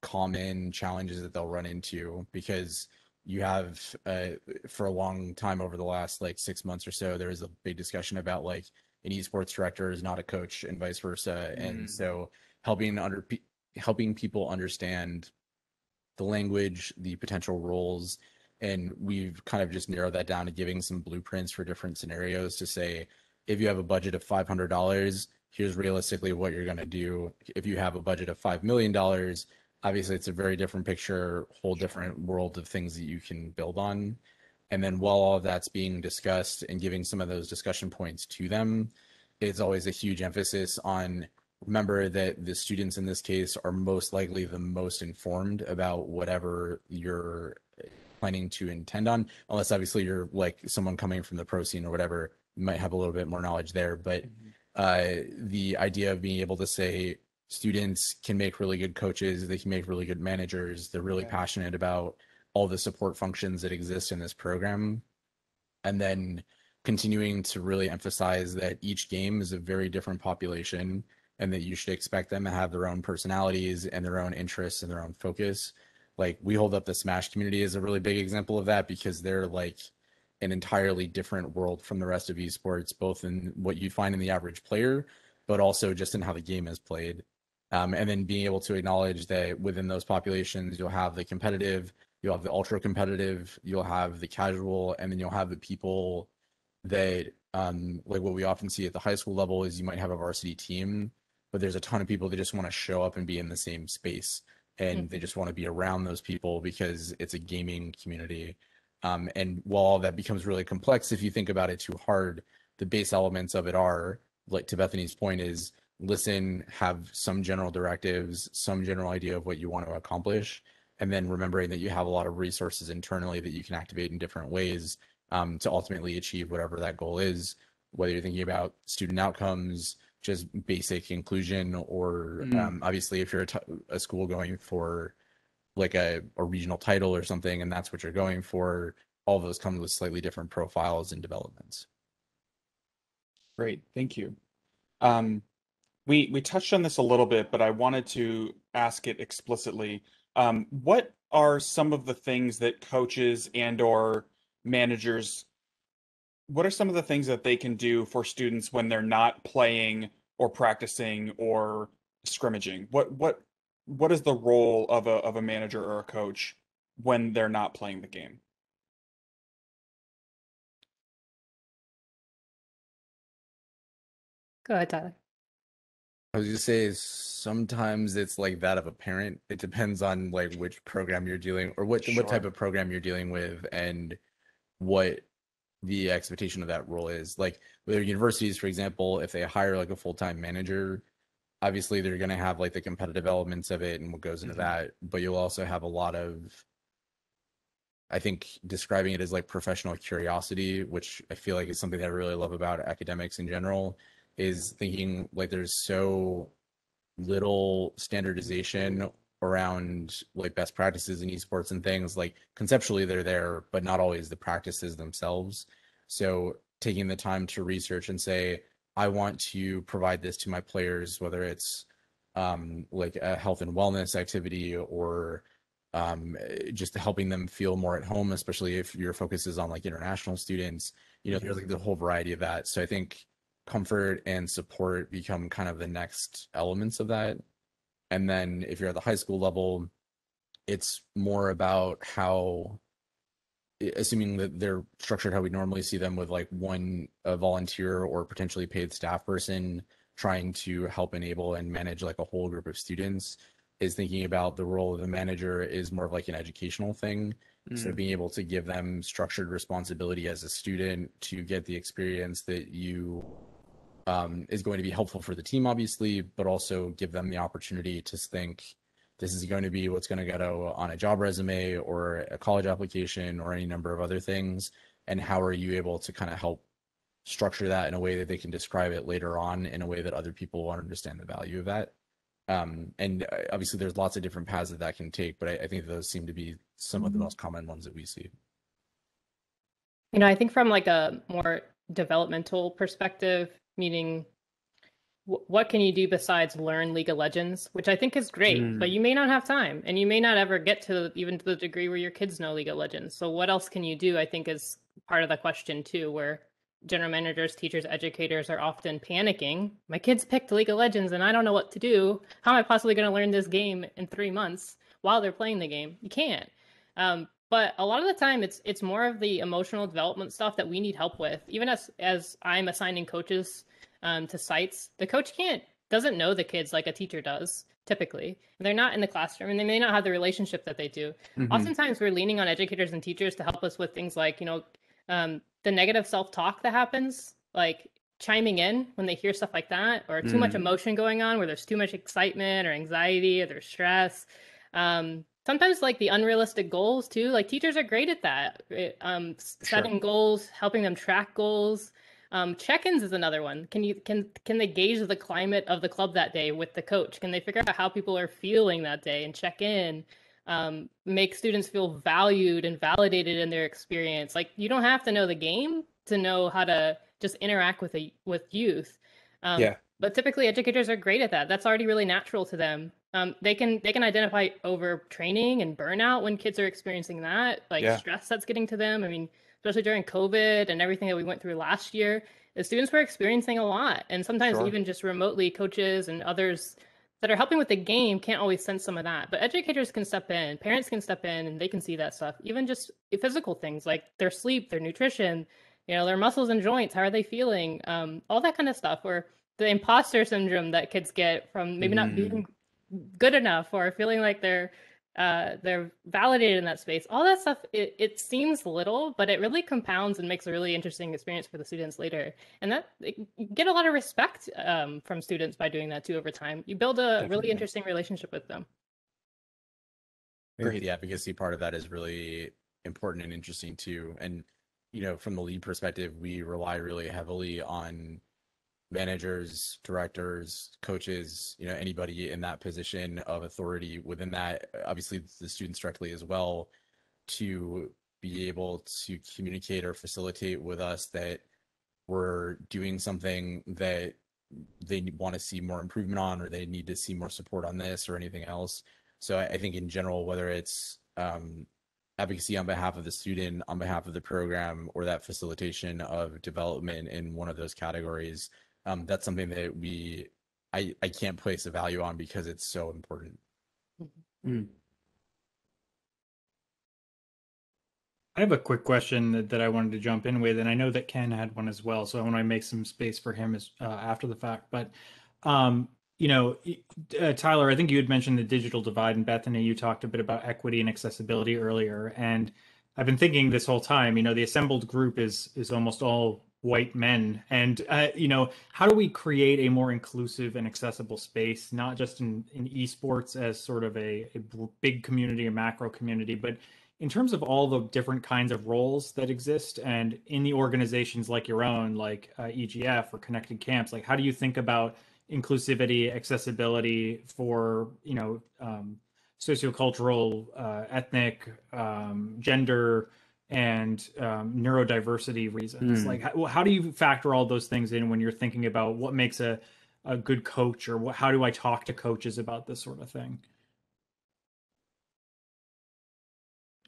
common challenges that they'll run into, because you have for a long time over the last like 6 months or so, there was a big discussion about like an esports director is not a coach and vice versa. And so helping people understand the language, the potential roles, and we've kind of just narrowed that down to giving some blueprints for different scenarios to say, if you have a budget of $500, here's realistically what you're going to do. If you have a budget of $5 million, obviously it's a very different picture, whole different world of things that you can build on. And then while all of that's being discussed and giving some of those discussion points to them, it's always a huge emphasis on, remember that the students in this case are most likely the most informed about whatever you're planning to intend on, unless obviously you're like someone coming from the pro scene or whatever, you might have a little bit more knowledge there. But the idea of being able to say students can make really good coaches, they can make really good managers, they're really passionate about all the support functions that exist in this program, and then continuing to really emphasize that each game is a very different population, and that you should expect them to have their own personalities and their own interests and their own focus. Like, we hold up the Smash community as a really big example of that, because they're like an entirely different world from the rest of esports, both in what you find in the average player, but also just in how the game is played. And then being able to acknowledge that within those populations, you'll have the competitive, you'll have the ultra competitive, you'll have the casual, and then you'll have the people that, like what we often see at the high school level is you might have a varsity team, but there's a ton of people that just want to show up and be in the same space. And they just want to be around those people because it's a gaming community. And while all that becomes really complex, if you think about it too hard, the base elements of it are, like to Bethany's point, is listen, have some general directives, some general idea of what you want to accomplish, and then remembering that you have a lot of resources internally that you can activate in different ways to ultimately achieve whatever that goal is, whether you're thinking about student outcomes, just basic inclusion, or obviously if you're a school going for like a regional title or something, and that's what you're going for, all of those come with slightly different profiles and developments. Great, thank you. We touched on this a little bit, but I wanted to ask it explicitly. What are some of the things that coaches and or managers, what are some of the things that they can do for students when they're not playing or practicing or scrimmaging? What is the role of a manager or a coach when they're not playing the game? Go ahead, Tyler. I was just say sometimes it's like that of a parent. It depends on like which program you're dealing or what type of program you're dealing with and what the expectation of that role is. Like with universities, for example, if they hire like a full-time manager, obviously they're going to have like the competitive elements of it and what goes into that, but you'll also have a lot of, I think describing it as like professional curiosity, which I feel like is something that I really love about academics in general, is thinking like there's so little standardization around like best practices in esports and things. Like conceptually they're there, but not always the practices themselves. So taking the time to research and say, I want to provide this to my players, whether it's like a health and wellness activity or just helping them feel more at home, especially if your focus is on like international students, there's like the whole variety of that. So I think comfort and support become kind of the next elements of that. And then if you're at the high school level, it's more about how, assuming that they're structured how we normally see them with like a volunteer or potentially paid staff person trying to help enable and manage like a whole group of students, is thinking about the role of the manager is more of like an educational thing. So being able to give them structured responsibility as a student to get the experience that you is going to be helpful for the team, obviously, but also give them the opportunity to think this is going to be what's going to go on a job resume or a college application or any number of other things. And how are you able to kind of help structure that in a way that they can describe it later on in a way that other people will understand the value of that. And obviously there's lots of different paths that can take, but I think those seem to be some of the most common ones that we see. I think from like a more developmental perspective, meaning what can you do besides learn League of Legends, which I think is great, but you may not have time and you may not ever get to even to the degree where your kids know League of Legends. So what else can you do, I think, is part of the question too, where general managers, teachers, educators are often panicking. My kids picked League of Legends and I don't know what to do. How am I possibly going to learn this game in 3 months while they're playing the game? You can't. But a lot of the time, it's more of the emotional development stuff that we need help with. Even as I'm assigning coaches to sites, the coach doesn't know the kids like a teacher does. Typically, they're not in the classroom, and they may not have the relationship that they do. Oftentimes, we're leaning on educators and teachers to help us with things like the negative self-talk that happens, like chiming in when they hear stuff like that, or too much emotion going on, where there's too much excitement or anxiety or there's stress. Sometimes like the unrealistic goals too, like teachers are great at that. Setting goals, helping them track goals. Check-ins is another one. Can they gauge the climate of the club that day with the coach? Can they figure out how people are feeling that day and check in? Make students feel valued and validated in their experience. Like you don't have to know the game to know how to just interact with youth. But typically educators are great at that. That's already really natural to them. They can identify overtraining and burnout when kids are experiencing that, like stress that's getting to them. I mean, especially during COVID and everything that we went through last year, the students were experiencing a lot. And sometimes even just remotely, coaches and others that are helping with the game can't always sense some of that. But educators can step in, parents can step in, and they can see that stuff. Even just physical things like their sleep, their nutrition, their muscles and joints, how are they feeling? All that kind of stuff. Or the imposter syndrome that kids get from maybe not being good enough or feeling like they're validated in that space. All that stuff, it seems little, but it really compounds and makes a really interesting experience for the students later. And that you get a lot of respect from students by doing that too over time. You build a really interesting relationship with them. Great. The advocacy part of that is really important and interesting too. And from the lead perspective, we rely really heavily on managers, directors, coaches, anybody in that position of authority within that, obviously the students directly as well, to be able to communicate or facilitate with us that we're doing something that they want to see more improvement on, or they need to see more support on this or anything else. So I think in general, whether it's advocacy on behalf of the student, on behalf of the program, or that facilitation of development in one of those categories, that's something that I can't place a value on because it's so important. Mm. I have a quick question that I wanted to jump in with, and I know that Ken had one as well, so I want to make some space for him after the fact. But, you know, Tyler, I think you had mentioned the digital divide, and Bethany, you talked a bit about equity and accessibility earlier. And I've been thinking this whole time, you know, the assembled group is almost all white men. And, you know, how do we create a more inclusive and accessible space, not just in esports as sort of a big community, a macro community, but in terms of all the different kinds of roles that exist and in the organizations like your own, like EGF or Connected Camps, like how do you think about inclusivity, accessibility for, you know, sociocultural, ethnic, gender, and neurodiversity reasons? Like how do you factor all those things in when you're thinking about what makes a good coach, or how do I talk to coaches about this sort of thing?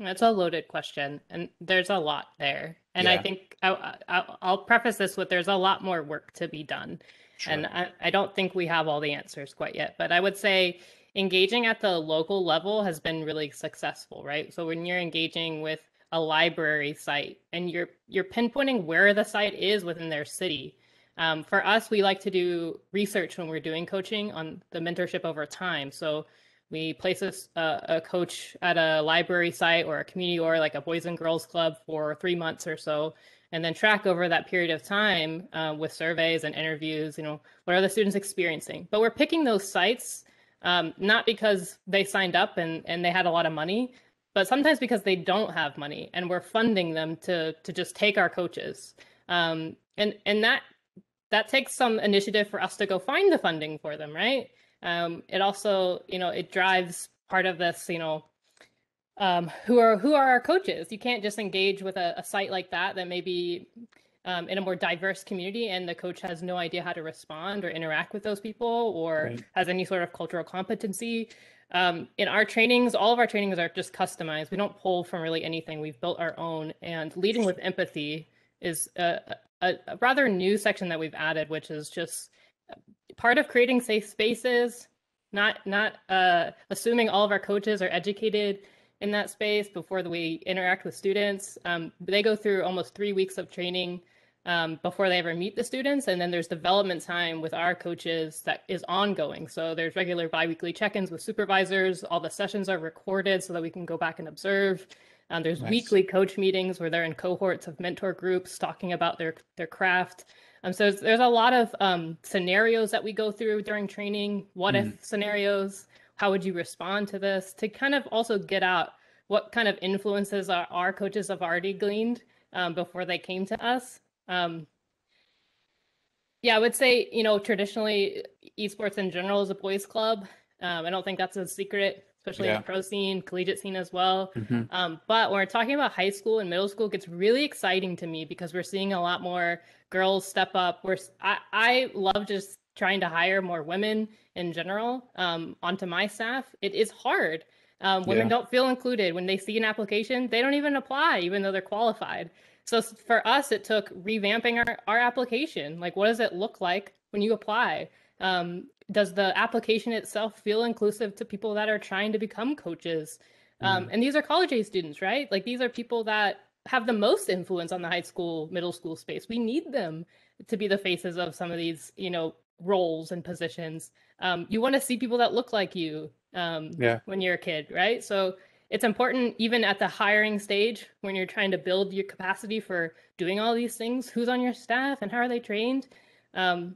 That's a loaded question, and there's a lot there. And I Yeah. think I'll preface this with there's a lot more work to be done. Sure. And I don't think we have all the answers quite yet. But I would say engaging at the local level has been really successful, right? So when you're engaging with a library site and you're pinpointing where the site is within their city. For us, we like to do research when we're doing coaching on the mentorship over time. So we place a coach at a library site or a community or like a boys and girls club for 3 months or so, and then track over that period of time with surveys and interviews, you know, what are the students experiencing? But we're picking those sites not because they signed up and they had a lot of money, but sometimes because they don't have money and we're funding them to just take our coaches. And that takes some initiative for us to go find the funding for them, right? It also, you know, it drives part of this, you know, who are our coaches? You can't just engage with a site like that may be in a more diverse community and the coach has no idea how to respond or interact with those people or has any sort of cultural competency. In our trainings, all of our trainings are just customized. We don't pull from really anything. We've built our own, and leading with empathy is a rather new section that we've added, which is just part of creating safe spaces, not assuming all of our coaches are educated in that space before we interact with students. They go through almost 3 weeks of training before they ever meet the students. And then there's development time with our coaches that is ongoing. So there's regular biweekly check-ins with supervisors. All the sessions are recorded so that we can go back and observe. There's weekly coach meetings where they're in cohorts of mentor groups talking about their craft. So there's a lot of scenarios that we go through during training. What if scenarios? How would you respond to this? To kind of also get out what kind of influences our coaches have already gleaned before they came to us. Yeah, I would say, you know, traditionally esports in general is a boys club. I don't think that's a secret, especially in the pro scene, collegiate scene as well. But when we're talking about high school and middle school, it gets really exciting to me because we're seeing a lot more girls step up. I love just trying to hire more women in general onto my staff. It is hard. Women don't feel included. When they see an application, they don't even apply, even though they're qualified. So for us, it took revamping our application. Like, what does it look like when you apply? Does the application itself feel inclusive to people that are trying to become coaches? And these are college age students, right? Like, these are people that have the most influence on the high school, middle school space. We need them to be the faces of some of these, you know, roles and positions. You want to see people that look like you when you're a kid, right? So it's important even at the hiring stage when you're trying to build your capacity for doing all these things. Who's on your staff and how are they trained? And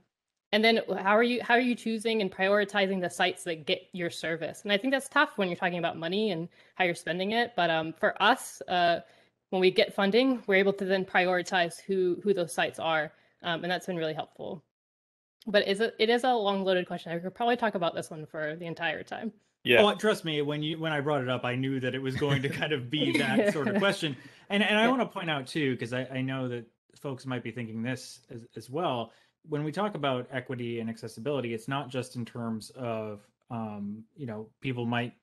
then how are you choosing and prioritizing the sites that get your service? And I think that's tough when you're talking about money and how you're spending it. But for us, when we get funding, we're able to then prioritize who those sites are. And that's been really helpful. But it is a long loaded question. I could probably talk about this one for the entire time. Yeah. Oh, trust me, when I brought it up, I knew that it was going to kind of be that sort of question. And I want to point out too, because I know that folks might be thinking this as well. When we talk about equity and accessibility, it's not just in terms of, you know, people might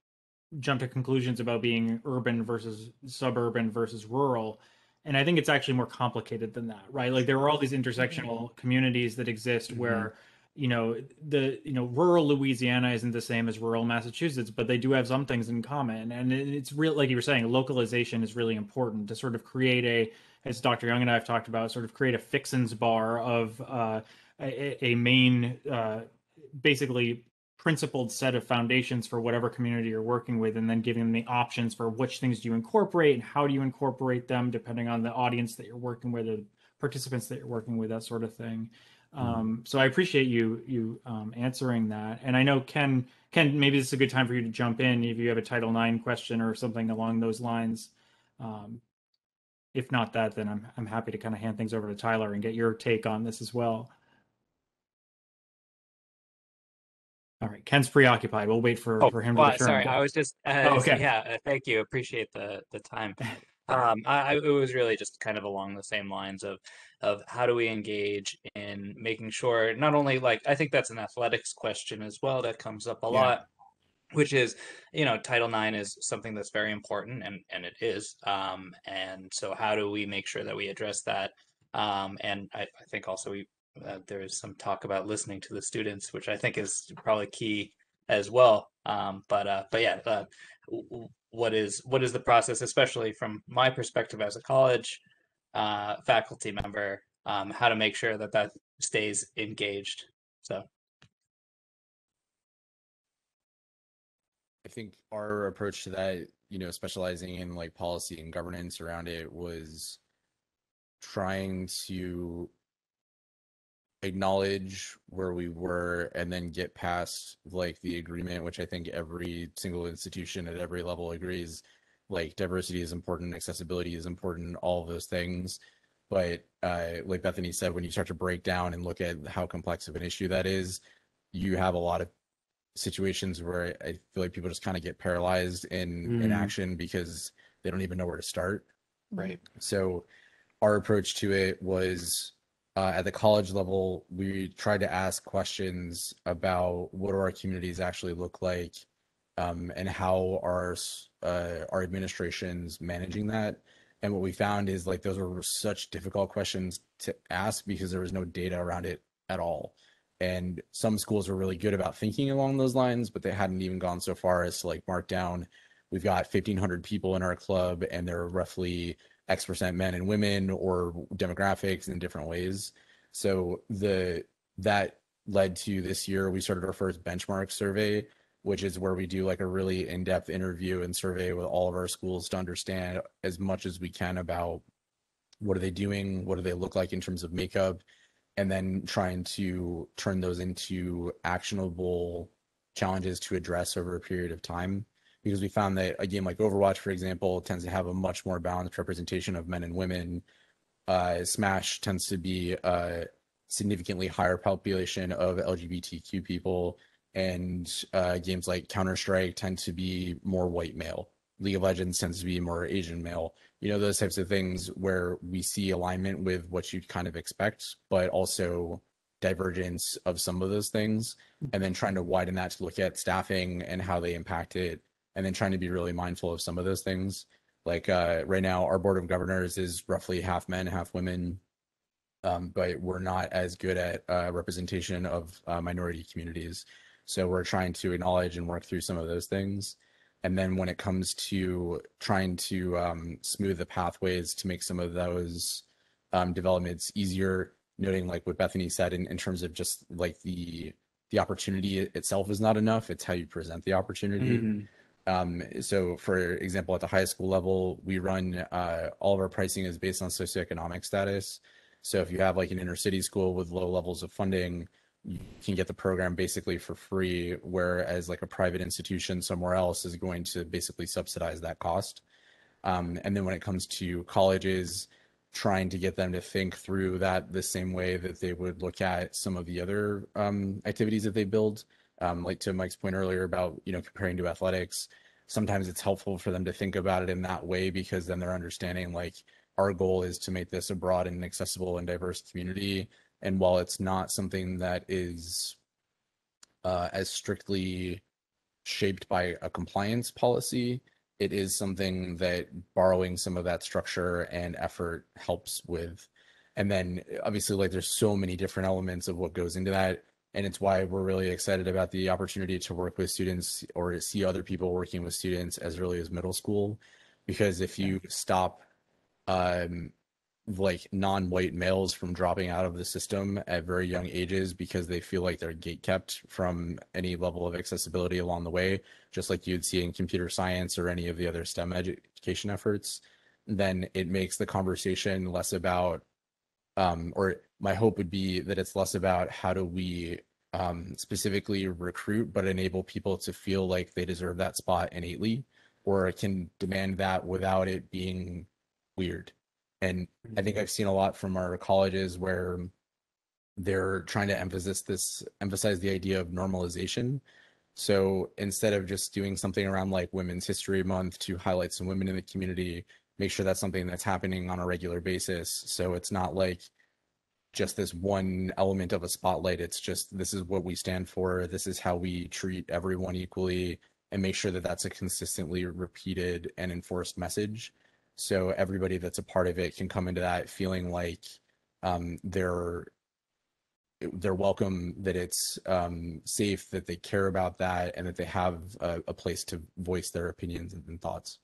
jump to conclusions about being urban versus suburban versus rural. And I think it's actually more complicated than that, right? Like there are all these intersectional communities that exist where, rural Louisiana isn't the same as rural Massachusetts, but they do have some things in common. And it's real, like you were saying, localization is really important to sort of create as Dr. Young and I have talked about, sort of create a fixins bar of a main, basically principled set of foundations for whatever community you're working with, and then giving them the options for which things do you incorporate and how do you incorporate them depending on the audience that you're working with, the participants that you're working with, that sort of thing. So I appreciate you answering that. And I know Ken, maybe this is a good time for you to jump in if you have a Title IX question or something along those lines. If not that, then I'm happy to kind of hand things over to Tyler and get your take on this as well. All right, Ken's preoccupied. We'll wait for him to return. Sorry, I was just okay. Yeah, thank you. Appreciate the time. It was really just kind of along the same lines of how do we engage in making sure not only, like, I think that's an athletics question as well that comes up a lot, which is, Title IX is something that's very important, and it is. And so how do we make sure that we address that? And I think also there is some talk about listening to the students, which I think is probably key as well. But yeah, what is the process, especially from my perspective as a college faculty member, how to make sure that stays engaged? So. I think our approach to that, specializing in like policy and governance around it, was trying to acknowledge where we were and then get past like the agreement, which I think every single institution at every level agrees, like diversity is important, accessibility is important, all of those things. But like Bethany said, when you start to break down and look at how complex of an issue that is, you have a lot of situations where I feel like people just kind of get paralyzed in action because they don't even know where to start. Right. So our approach to it was, at the college level, we tried to ask questions about what do our communities actually look like, and how are our administrations managing that. And what we found is like those were such difficult questions to ask because there was no data around it at all. And some schools were really good about thinking along those lines, but they hadn't even gone so far as to like mark down, we've got 1,500 people in our club and they're roughly X% men and women, or demographics in different ways. So that led to this year, we started our first benchmark survey, which is where we do like a really in-depth interview and survey with all of our schools to understand as much as we can about what are they doing, what do they look like in terms of makeup, and then trying to turn those into actionable challenges to address over a period of time. Because we found that a game like Overwatch, for example, tends to have a much more balanced representation of men and women. Smash tends to be a significantly higher population of LGBTQ people, and games like Counter-Strike tend to be more white male. League of Legends tends to be more Asian male. Those types of things where we see alignment with what you'd kind of expect, but also divergence of some of those things, and then trying to widen that to look at staffing and how they impact it, and then trying to be really mindful of some of those things. Like right now, our board of governors is roughly half men, half women, but we're not as good at representation of minority communities. So we're trying to acknowledge and work through some of those things. And then when it comes to trying to smooth the pathways to make some of those developments easier, noting like what Bethany said in terms of just like the opportunity itself is not enough. It's how you present the opportunity. So for example, at the high school level, we run all of our pricing is based on socioeconomic status. So if you have like an inner city school with low levels of funding, you can get the program basically for free, whereas like a private institution somewhere else is going to basically subsidize that cost. And then when it comes to colleges, trying to get them to think through that the same way that they would look at some of the other activities that they build. Like to Mike's point earlier about, comparing to athletics, sometimes it's helpful for them to think about it in that way, because then they're understanding like our goal is to make this a broad and accessible and diverse community. And while it's not something that is as strictly shaped by a compliance policy, it is something that borrowing some of that structure and effort helps with. And then obviously, like, there's so many different elements of what goes into that. And it's why we're really excited about the opportunity to work with students or to see other people working with students as early as middle school. Because if you stop um, like non-white males from dropping out of the system at very young ages because they feel like they're gatekept from any level of accessibility along the way, just like you'd see in computer science or any of the other STEM education efforts, then it makes the conversation less about, or my hope would be that it's less about how do we specifically recruit, but enable people to feel like they deserve that spot innately, or can demand that without it being weird. And I think I've seen a lot from our colleges where they're trying to emphasize the idea of normalization. So instead of just doing something around like Women's History Month to highlight some women in the community, make sure that's something that's happening on a regular basis. So it's not like just this one element of a spotlight. It's just, this is what we stand for. This is how we treat everyone equally, and make sure that that's a consistently repeated and enforced message. So everybody that's a part of it can come into that feeling like they're welcome, that it's safe, that they care about that, and that they have a place to voice their opinions and thoughts.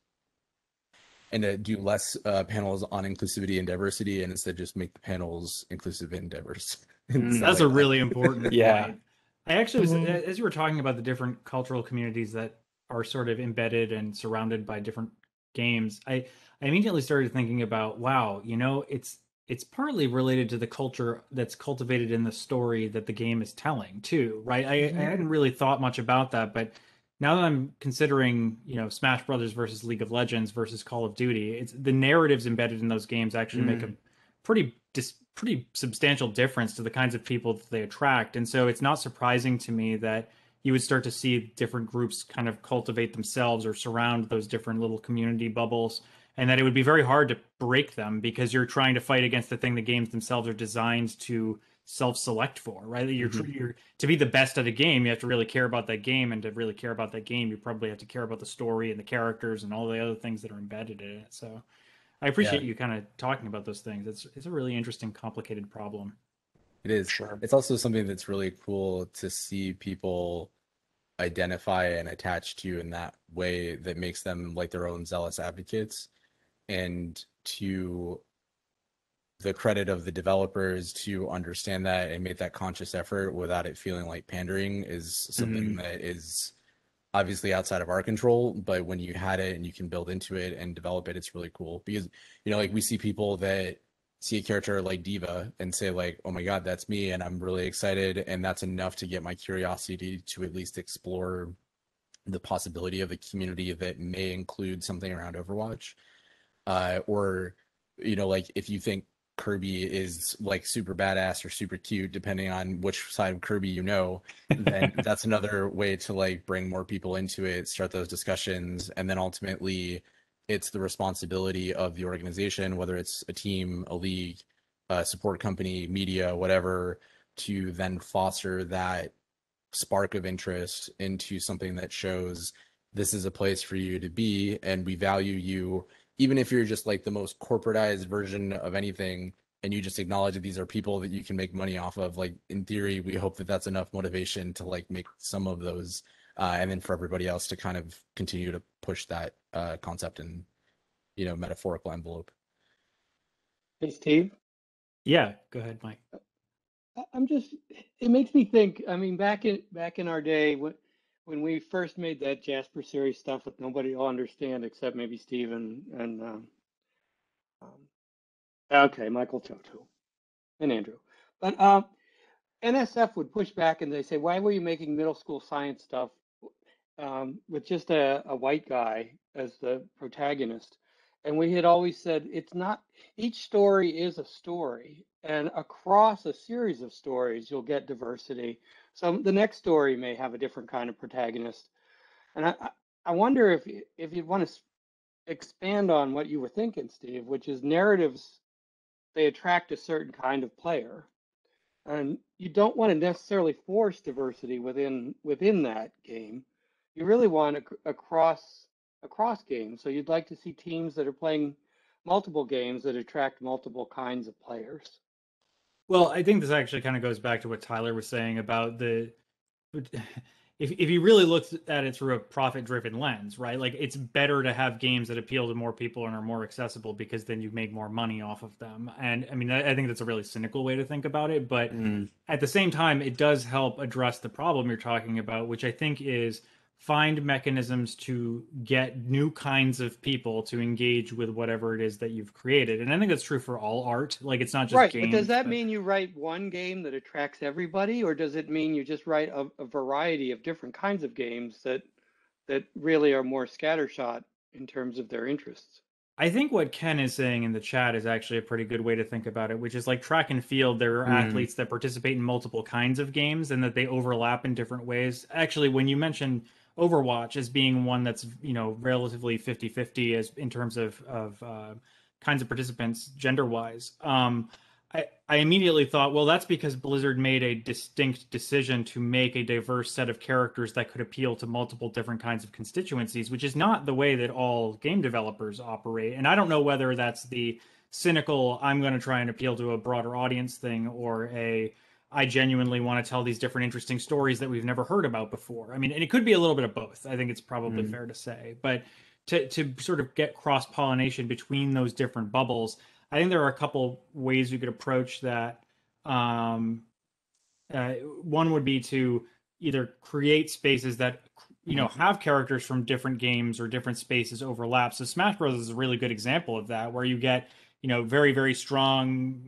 And to do less panels on inclusivity and diversity, and instead just make the panels inclusive and diverse. That's a really important Yeah. point. I actually was, as you were talking about the different cultural communities that are sort of embedded and surrounded by different games, I immediately started thinking about, wow, it's partly related to the culture that's cultivated in the story that the game is telling too, right? I hadn't really thought much about that, but now that I'm considering, Smash Brothers versus League of Legends versus Call of Duty, it's the narratives embedded in those games actually make a pretty substantial difference to the kinds of people that they attract. And so it's not surprising to me that you would start to see different groups kind of cultivate themselves or surround those different little community bubbles, and that it would be very hard to break them because you're trying to fight against the thing the games themselves are designed to self-select for, right? You're to be the best at a game, you have to really care about that game, and to really care about that game, you probably have to care about the story and the characters and all the other things that are embedded in it. So I appreciate you kind of talking about those things. It's a really interesting, complicated problem. It is. Sure. It's also something that's really cool to see people identify and attach to in that way, that makes them like their own zealous advocates. And to the credit of the developers to understand that and make that conscious effort without it feeling like pandering is something that is obviously outside of our control, but when you had it and you can build into it and develop it, it's really cool. Because like, we see people that see a character like Diva and say like, oh my god, that's me, and I'm really excited, and that's enough to get my curiosity to at least explore the possibility of a community that may include something around Overwatch. Or like, if you think Kirby is like super badass or super cute, depending on which side of Kirby then that's another way to like bring more people into it, start those discussions. And then ultimately it's the responsibility of the organization, whether it's a team, a league, a support company, media, whatever, to then foster that spark of interest into something that shows this is a place for you to be, and we value you, even if you're just like the most corporatized version of anything, and you just acknowledge that these are people that you can make money off of. Like, in theory, we hope that that's enough motivation to like make some of those, and then for everybody else to kind of continue to push that concept in metaphorical envelope. Hey, Steve. Yeah, go ahead, Mike. It makes me think, I mean, back in our day, when we first made that Jasper series stuff that nobody will understand except maybe Steve and Michael Toto and Andrew. But NSF would push back and they say, why were you making middle school science stuff with just a white guy as the protagonist? And we had always said, it's not, each story is a story, and across a series of stories, you'll get diversity. So the next story may have a different kind of protagonist. And I wonder if you'd want to expand on what you were thinking, Steve, which is narratives, they attract a certain kind of player. And you don't want to necessarily force diversity within that game. You really want across across games. So you'd like to see teams that are playing multiple games that attract multiple kinds of players. Well, I think this actually kind of goes back to what Tyler was saying about if you really look at it through a profit-driven lens, right? Like it's better to have games that appeal to more people and are more accessible because then you make more money off of them. And I mean, I think that's a really cynical way to think about it, but at the same time, it does help address the problem you're talking about, which I think is find mechanisms to get new kinds of people to engage with whatever it is that you've created. And I think that's true for all art. Like it's not just Right, games. but does that mean you write one game that attracts everybody, or does it mean you just write a variety of different kinds of games that really are more scattershot in terms of their interests? I think what Ken is saying in the chat is actually a pretty good way to think about it, which is like track and field. There are athletes that participate in multiple kinds of games and that they overlap in different ways. Actually, when you mentioned Overwatch as being one that's, relatively 50-50 as in terms of kinds of participants gender wise, I immediately thought, well, that's because Blizzard made a distinct decision to make a diverse set of characters that could appeal to multiple different kinds of constituencies, which is not the way that all game developers operate. And I don't know whether that's the cynical, I'm going to try and appeal to a broader audience thing, or I genuinely want to tell these different interesting stories that we've never heard about before. I mean, and it could be a little bit of both. I think it's probably fair to say. But to sort of get cross-pollination between those different bubbles, I think there are a couple ways you could approach that. One would be to either create spaces that have characters from different games or different spaces overlap. So Smash Bros is a really good example of that, where you get very, very strong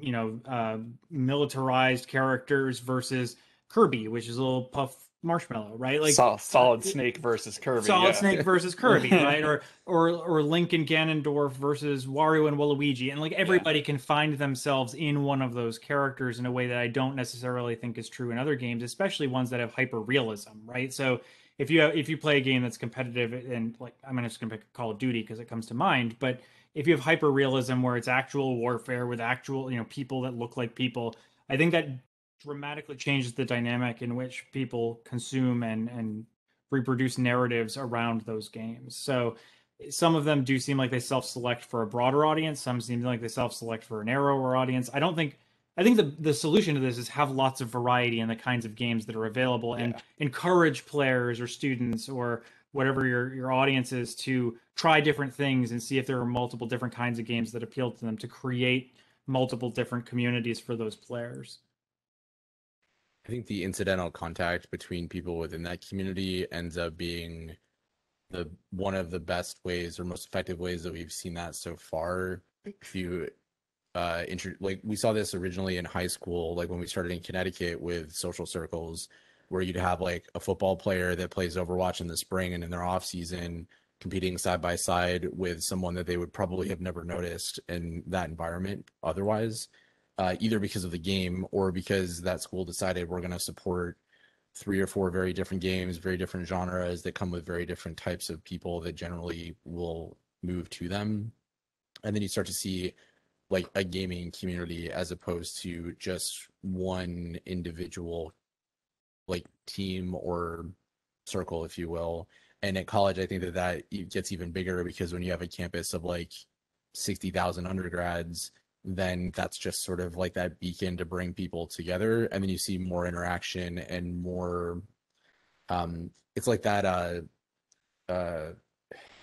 militarized characters versus Kirby, which is a little puff marshmallow, right? Like Solid Snake versus Kirby. Solid Snake versus Kirby, right? Or Link and Ganondorf versus Wario and Waluigi, and like everybody can find themselves in one of those characters in a way that I don't necessarily think is true in other games, especially ones that have hyper realism, right? So if you play a game that's competitive, and like I'm just gonna pick Call of Duty because it comes to mind, but if you have hyper realism where it's actual warfare with actual people that look like people, I think that dramatically changes the dynamic in which people consume and reproduce narratives around those games. So some of them do seem like they self-select for a broader audience. Some seem like they self-select for a narrower audience. I think the solution to this is have lots of variety in the kinds of games that are available and encourage players or students or whatever your audience is to try different things and see if there are multiple different kinds of games that appeal to them, to create multiple different communities for those players. I think the incidental contact between people within that community ends up being one of the best ways or most effective ways that we've seen that so far. If you like we saw this originally in high school, like when we started in Connecticut with social circles, where you'd have like a football player that plays Overwatch in the spring and in their off season competing side by side with someone that they would probably have never noticed in that environment otherwise. Either because of the game or because that school decided we're going to support 3 or 4 very different games, very different genres that come with very different types of people that generally will move to them. And then you start to see like a gaming community as opposed to just one individual like team or circle, if you will. And at college, I think that gets even bigger because when you have a campus of like 60,000 undergrads, then that's just sort of like that beacon to bring people together. And then you see more interaction and more, it's like that,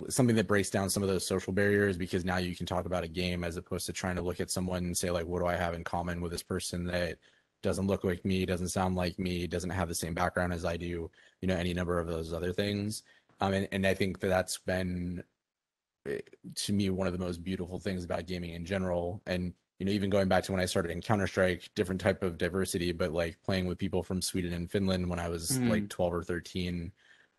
something that breaks down some of those social barriers, because now you can talk about a game as opposed to trying to look at someone and say like, what do I have in common with this person that doesn't look like me, doesn't sound like me, doesn't have the same background as I do, any number of those other things. And I think that's been, to me, one of the most beautiful things about gaming in general. And even going back to when I started in Counter-Strike, different type of diversity, but like playing with people from Sweden and Finland when I was like 12 or 13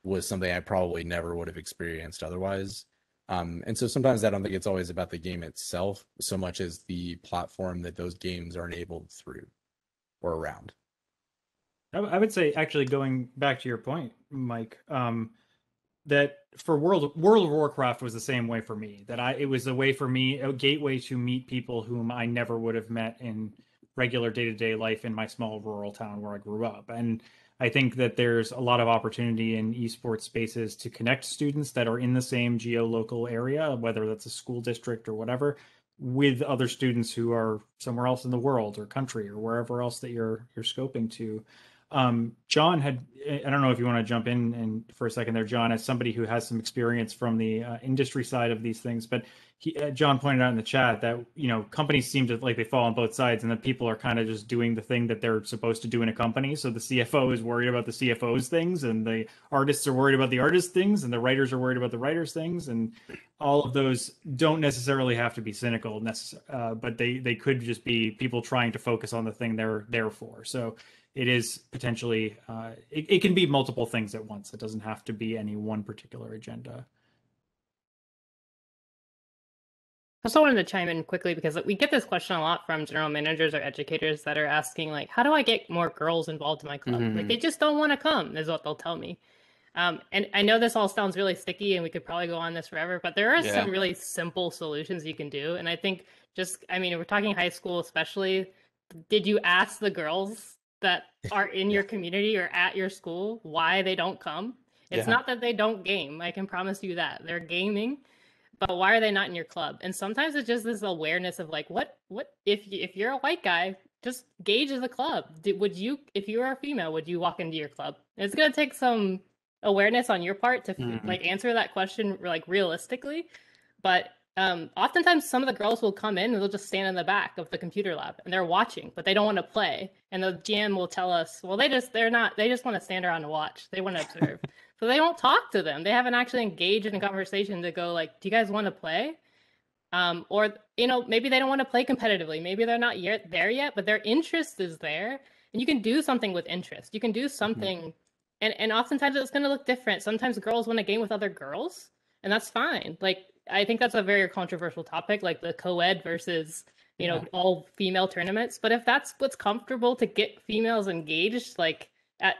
was something I probably never would have experienced otherwise. And so sometimes I don't think it's always about the game itself so much as the platform that those games are enabled through or around. I would say, actually, going back to your point, Mike, that for World of Warcraft was the same way for me. That it was a way for me, a gateway to meet people whom I never would have met in regular day-to-day life in my small rural town where I grew up. And I think that there's a lot of opportunity in esports spaces to connect students that are in the same geo-local area, whether that's a school district or whatever, with other students who are somewhere else in the world or country or wherever else that you're scoping to. John had, I don't know if you want to jump in and for a second there, John, as somebody who has some experience from the industry side of these things, but John pointed out in the chat that, companies seem to like they fall on both sides and that people are kind of just doing the thing that they're supposed to do in a company. So the CFO is worried about the CFO's things and the artists are worried about the artist things and the writers are worried about the writers things. And all of those don't necessarily have to be cynical, but they could just be people trying to focus on the thing they're there for. So it is potentially, it can be multiple things at once. It doesn't have to be any one particular agenda. I also wanted to chime in quickly because we get this question a lot from general managers or educators that are asking, like, how do I get more girls involved in my club? Like, they just don't want to come, is what they'll tell me. And I know this all sounds really sticky and we could probably go on this forever, but there are some really simple solutions you can do. And I think we're talking high school especially. Did you ask the girls that are in your community or at your school why they don't come? It's not that they don't game. I can promise you that. They're gaming. But why are they not in your club? And sometimes it's just this awareness of like, what if you're a white guy, just gauge the club. Would you, if you were a female, would you walk into your club? And it's gonna take some awareness on your part to like answer that question like realistically. But oftentimes some of the girls will come in and they'll just stand in the back of the computer lab and they're watching, but they don't want to play. And the GM will tell us, well, they just want to stand around and watch. They want to observe. So they won't talk to them. They haven't actually engaged in a conversation to go like, do you guys want to play? Or, maybe they don't want to play competitively. Maybe they're not there yet, but their interest is there. And you can do something with interest. You can do something. And oftentimes it's going to look different. Sometimes girls want to game with other girls, and that's fine. Like, I think that's a very controversial topic, like the co-ed versus, all female tournaments. But if that's what's comfortable to get females engaged, like,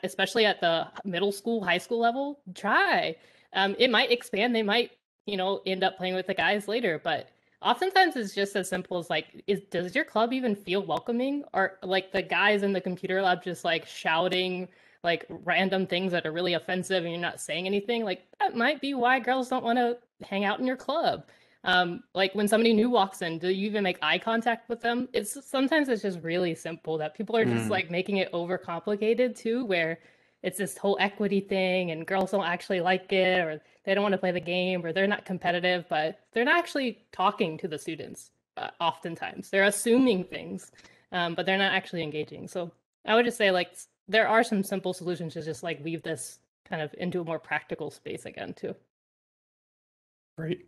especially at the middle school, high school level, try. It might expand. They might, end up playing with the guys later. But oftentimes it's just as simple as like, does your club even feel welcoming? Or like the guys in the computer lab just like shouting like random things that are really offensive and you're not saying anything? Like that might be why girls don't want to hang out in your club. Like when somebody new walks in, do you even make eye contact with them? Sometimes it's just really simple that people are just like making it overcomplicated too, where it's this whole equity thing and girls don't actually like it, or they don't want to play the game, or they're not competitive, but they're not actually talking to the students. Oftentimes they're assuming things, but they're not actually engaging. So I would just say like there are some simple solutions to just like weave this kind of into a more practical space again too. Great.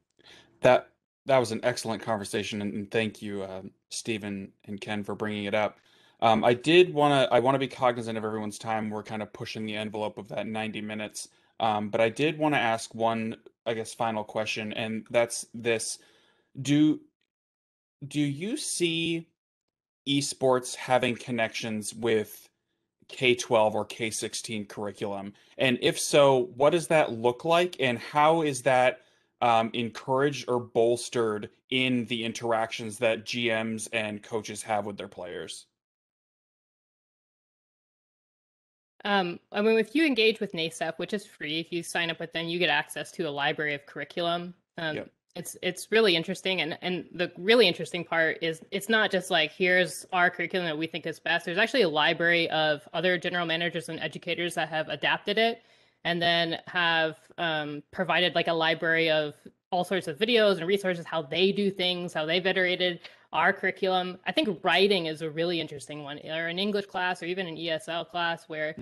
That was an excellent conversation, and thank you, Stephen and Ken, for bringing it up. I want to be cognizant of everyone's time. We're kind of pushing the envelope of that 90 minutes, but I did want to ask one, I guess, final question, and that's this: Do you see esports having connections with K-12 or K-16 curriculum? And if so, what does that look like, and how is that encouraged or bolstered in the interactions that GMs and coaches have with their players? If you engage with NASEP, which is free, if you sign up with them, you get access to a library of curriculum. Yep. It's really interesting, and the really interesting part is it's not just like here's our curriculum that we think is best. There's actually a library of other general managers and educators that have adapted it, and then have provided like a library of all sorts of videos and resources, how they do things, how they've iterated our curriculum. I think writing is a really interesting one, or an English class or even an ESL class where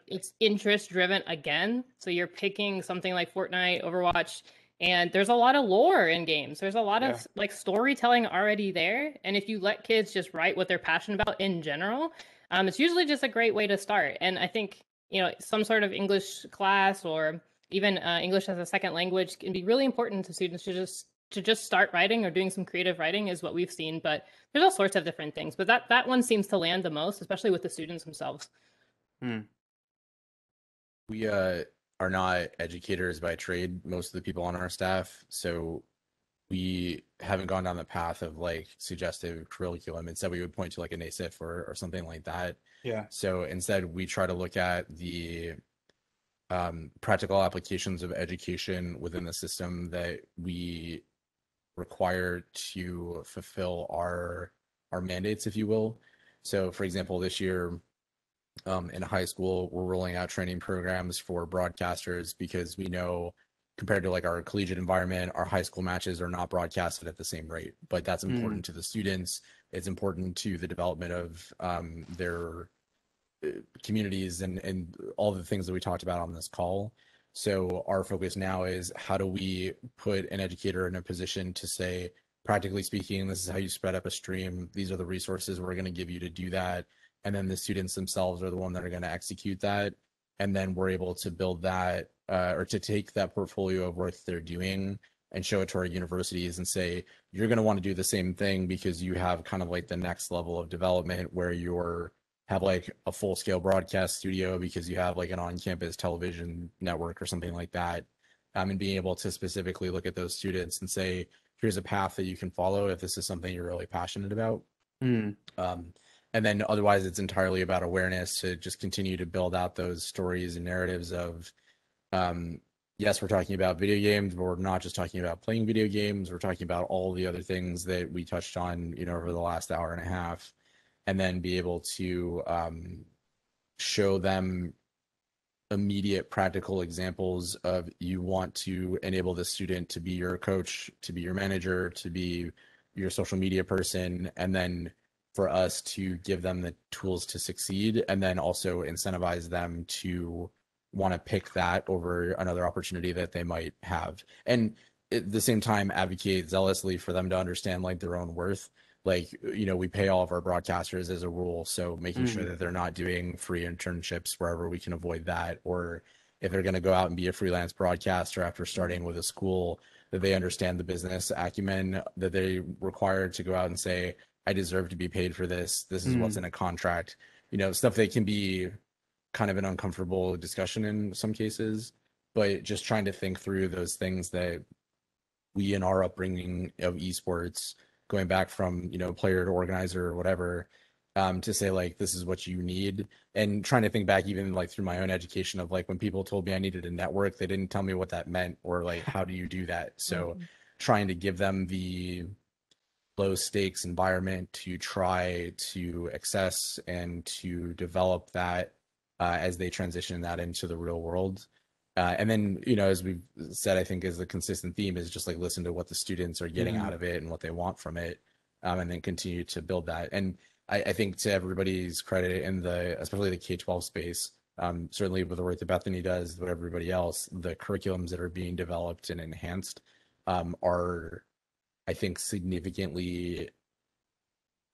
it's interest driven again. So you're picking something like Fortnite, Overwatch, and there's a lot of lore in games. There's a lot of like storytelling already there. And if you let kids just write what they're passionate about in general, it's usually just a great way to start. And I think, some sort of English class or even English as a second language can be really important to students to just start writing or doing some creative writing is what we've seen. But there's all sorts of different things. But that one seems to land the most, especially with the students themselves. We are not educators by trade, most of the people on our staff. So we haven't gone down the path of like suggestive curriculum. Instead, we would point to like a NASIF or something like that. Yeah. So instead, we try to look at the practical applications of education within the system that we require to fulfill our mandates, if you will. So, for example, this year in high school, we're rolling out training programs for broadcasters because we know compared to like our collegiate environment, our high school matches are not broadcasted at the same rate, but that's important to the students. It's important to the development of their communities and all the things that we talked about on this call. So our focus now is how do we put an educator in a position to say, practically speaking, this is how you spread up a stream. These are the resources we're going to give you to do that. And then the students themselves are the one that are going to execute that. And then we're able to build that or to take that portfolio of work they're doing and show it to our universities and say, you're going to want to do the same thing because you have kind of like the next level of development where you're have like a full scale broadcast studio because you have like an on-campus television network or something like that. And being able to specifically look at those students and say, here's a path that you can follow if this is something you're really passionate about. And then otherwise it's entirely about awareness to just continue to build out those stories and narratives of, yes, we're talking about video games, but we're not just talking about playing video games. We're talking about all the other things that we touched on, you know, over the last hour and a half, and then be able to show them immediate practical examples of you want to enable the student to be your coach, to be your manager, to be your social media person, and then for us to give them the tools to succeed, and then also incentivize them to want to pick that over another opportunity that they might have. And at the same time, advocate zealously for them to understand like their own worth. Like, you know, we pay all of our broadcasters as a rule. So making sure that they're not doing free internships wherever we can avoid that. Or if they're going to go out and be a freelance broadcaster after starting with a school, that they understand the business acumen that they require to go out and say, I deserve to be paid for this. This is what's in a contract, you know, stuff that can be kind of an uncomfortable discussion in some cases, but just trying to think through those things that we in our upbringing of esports, going back from, you know, player to organizer or whatever, to say like, this is what you need. And trying to think back even like through my own education of like, when people told me I needed a network, they didn't tell me what that meant or like, how do you do that? So trying to give them the low stakes environment to try to access and to develop that as they transition that into the real world. And then, you know, as we've said, I think is the consistent theme is just like listen to what the students are getting out of it and what they want from it, and then continue to build that. And I think to everybody's credit in the, especially the K-12 space, certainly with the work that Bethany does, with everybody else, the curriculums that are being developed and enhanced are, I think, significantly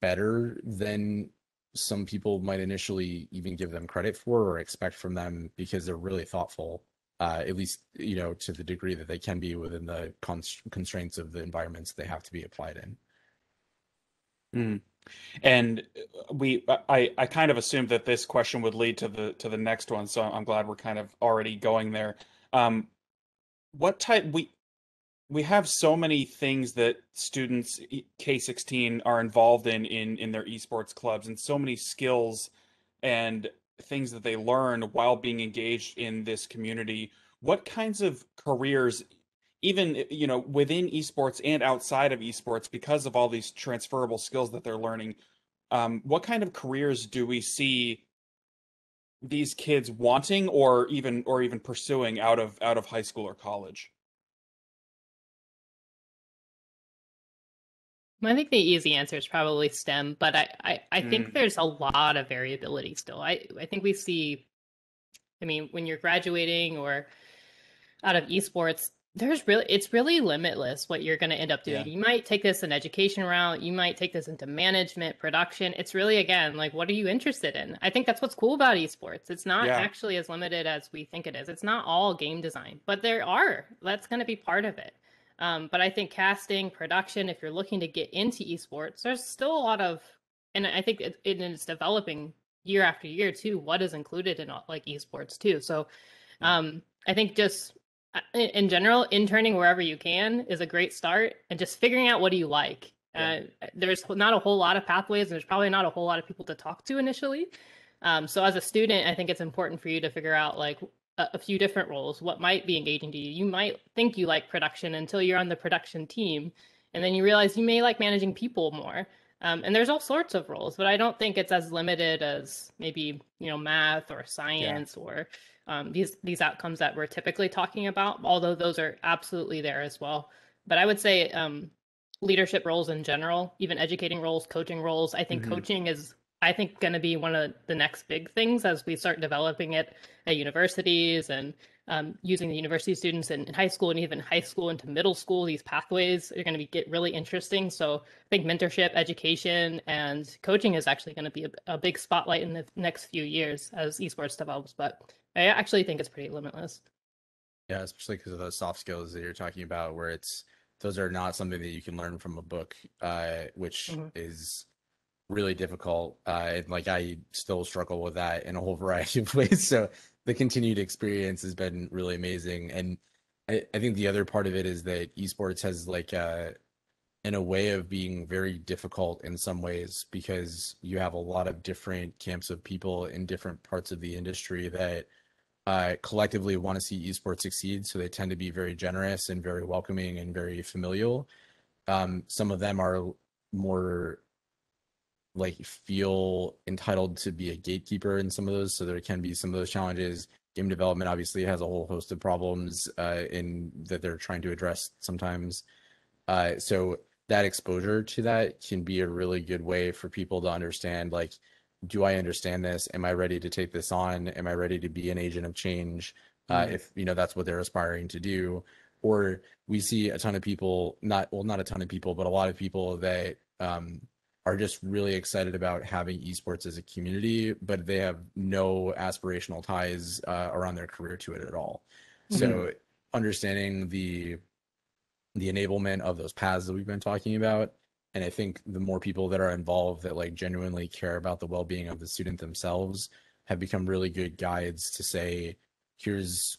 better than some people might initially even give them credit for or expect from them, because they're really thoughtful, at least, you know, to the degree that they can be within the constraints of the environments they have to be applied in. And I kind of assumed that this question would lead to the next one, so I'm glad we're kind of already going there. What type we have so many things that students K-16 are involved in their esports clubs, and so many skills and things that they learn while being engaged in this community. What kinds of careers, even, you know, within esports and outside of esports, because of all these transferable skills that they're learning, what kind of careers do we see these kids wanting or even pursuing out of high school or college? I think the easy answer is probably STEM, but I think there's a lot of variability still. I think we see, I mean, when you're graduating or out of esports, it's really limitless what you're going to end up doing. You might take this an education route, you might take this into management, production. It's really, again, like, what are you interested in? I think that's what's cool about esports. It's not actually as limited as we think it is. It's not all game design, but that's going to be part of it. But I think casting, production, if you're looking to get into esports, there's still a lot of, and I think it's developing year after year too, what is included in like esports too. So I think just In general, interning wherever you can is a great start, and just figuring out what do you like. Yeah. There's not a whole lot of pathways, and there's probably not a whole lot of people to talk to initially. So as a student, I think it's important for you to figure out like a few different roles, what might be engaging to you. You might think you like production until you're on the production team, and then you realize you may like managing people more. And there's all sorts of roles, but I don't think it's as limited as maybe, math or science or these outcomes that we're typically talking about, although those are absolutely there as well. But I would say leadership roles in general, even educating roles, coaching roles. I think coaching is, going to be one of the next big things as we start developing it at universities and using the university students in high school and even high school into middle school. These pathways are going to get really interesting. So I think mentorship, education, and coaching is actually going to be a big spotlight in the next few years as esports develops. But I actually think it's pretty limitless. Yeah, especially because of those soft skills that you're talking about, where those are not something that you can learn from a book, which is really difficult. And like I still struggle with that in a whole variety of ways. So the continued experience has been really amazing. And I think the other part of it is that esports has like in a way of being very difficult in some ways, because you have a lot of different camps of people in different parts of the industry that collectively want to see esports succeed. So they tend to be very generous and very welcoming and very familial. Some of them are more like feel entitled to be a gatekeeper in some of those. So there can be some of those challenges. Game development obviously has a whole host of problems in that they're trying to address sometimes. So that exposure to that can be a really good way for people to understand, like, do I understand this? Am I ready to take this on? Am I ready to be an agent of change? If that's what they're aspiring to do. Or we see a ton of people, not a ton of people, but a lot of people that are just really excited about having esports as a community, but they have no aspirational ties around their career to it at all. So understanding the enablement of those paths that we've been talking about, and I think the more people that are involved that like genuinely care about the well-being of the student themselves have become really good guides to say, here's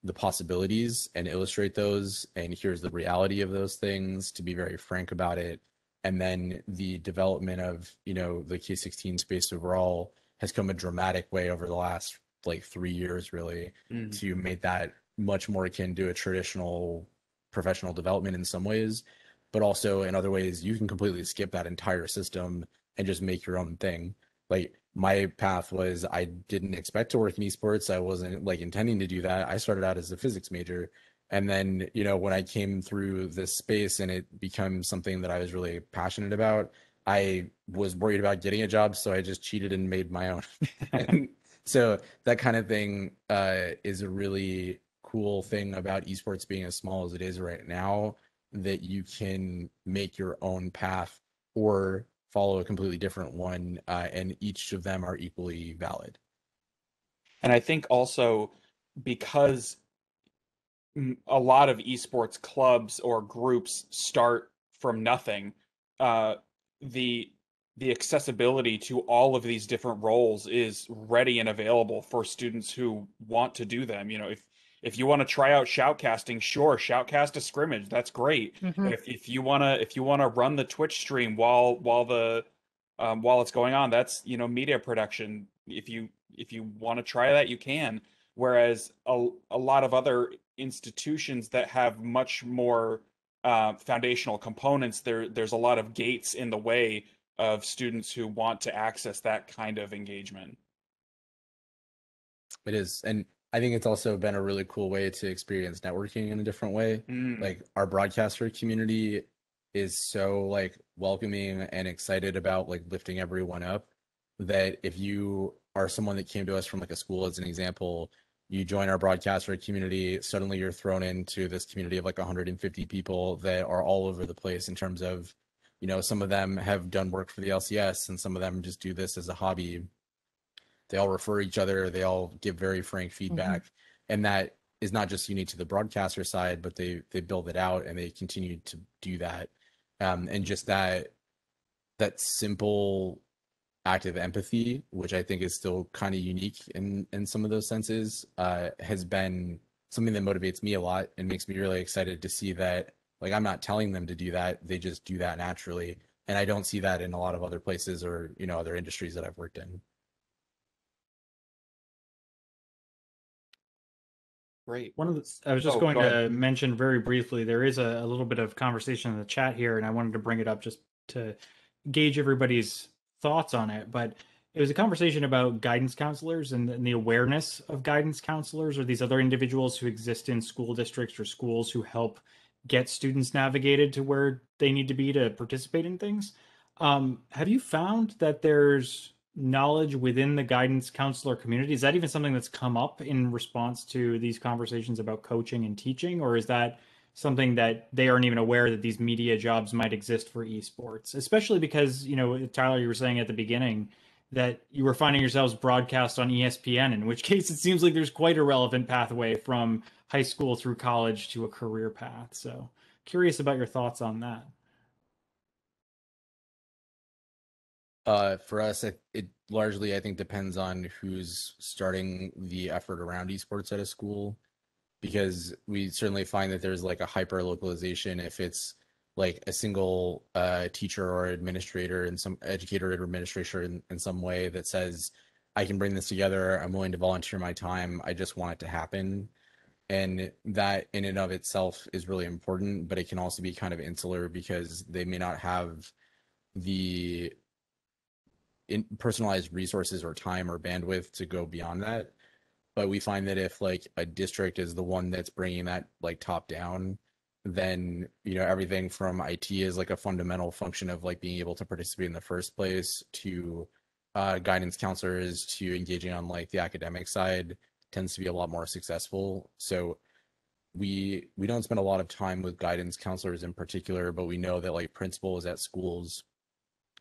the possibilities and illustrate those, and here's the reality of those things, to be very frank about it. And then the development of, the K-16 space overall has come a dramatic way over the last like 3 years, really, to make that much more akin to a traditional professional development in some ways, but also in other ways, you can completely skip that entire system and just make your own thing. Like my path was, I didn't expect to work in esports. I wasn't like intending to do that. I started out as a physics major. And then, when I came through this space and it became something that I was really passionate about, I was worried about getting a job. So I just cheated and made my own. And so that kind of thing is a really cool thing about esports being as small as it is right now, that you can make your own path or follow a completely different one, and each of them are equally valid. And I think also because a lot of esports clubs or groups start from nothing, the accessibility to all of these different roles is ready and available for students who want to do them. If you want to try out shoutcasting, sure, shoutcast a scrimmage, that's great. If you wanna run the Twitch stream while it's going on, that's media production. If you want to try that, you can. Whereas a lot of other institutions that have much more foundational components, there's a lot of gates in the way of students who want to access that kind of engagement. It is. And I think it's also been a really cool way to experience networking in a different way. Like our broadcaster community is so like welcoming and excited about like lifting everyone up, that if you are someone that came to us from like a school, as an example, you join our broadcaster community, suddenly you're thrown into this community of like 150 people that are all over the place in terms of, some of them have done work for the LCS and some of them just do this as a hobby. They all refer each other. They all give very frank feedback. And that is not just unique to the broadcaster side, but they build it out and they continue to do that. And just that simple act of empathy, which I think is still kind of unique in some of those senses, has been something that motivates me a lot and makes me really excited to see that, like, I'm not telling them to do that, they just do that naturally. And I don't see that in a lot of other places or, other industries that I've worked in. Great. I was just going go ahead. to mention very briefly, there is a little bit of conversation in the chat here, and I wanted to bring it up just to gauge everybody's thoughts on it. But it was a conversation about guidance counselors and the awareness of guidance counselors or these other individuals who exist in school districts or schools who help get students navigated to where they need to be to participate in things. Have you found that there's knowledge within the guidance counselor community? Is that even something that's come up in response to these conversations about coaching and teaching, or is that something that they aren't even aware that these media jobs might exist for esports? Especially because, Tyler, you were saying at the beginning that you were finding yourselves broadcast on ESPN, in which case it seems like there's quite a relevant pathway from high school through college to a career path. So curious about your thoughts on that. For us, it largely, I think, depends on who's starting the effort around esports at a school, because we certainly find that there's like a hyper localization if it's like a single teacher or administrator and some educator or administrator in some way that says, I can bring this together, I'm willing to volunteer my time, I just want it to happen. And that in and of itself is really important, but it can also be kind of insular because they may not have the personalized resources or time or bandwidth to go beyond that. But we find that if like a district is the one that's bringing that like top down, then everything from IT is like a fundamental function of like being able to participate in the first place to guidance counselors to engaging on like the academic side tends to be a lot more successful. So we don't spend a lot of time with guidance counselors in particular, but we know that like principals at schools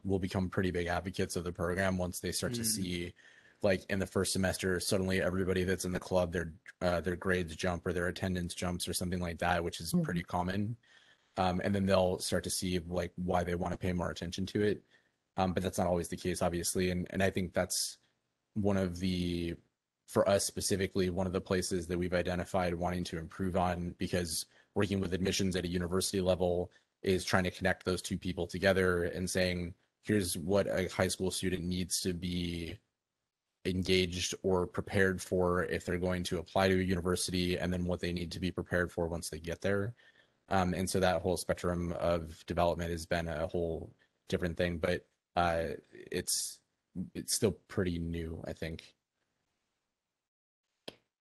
will become pretty big advocates of the program once they start to see, like in the first semester, suddenly everybody that's in the club, their grades jump or their attendance jumps or something like that, which is pretty common. And then they'll start to see like why they want to pay more attention to it. But that's not always the case, obviously. And I think that's one of the, for us specifically, one of the places that we've identified wanting to improve on, because working with admissions at a university level is trying to connect those two people together and saying, here's what a high school student needs to be engaged or prepared for if they're going to apply to a university, and then what they need to be prepared for once they get there. And so that whole spectrum of development has been a whole different thing, but it's still pretty new, I think.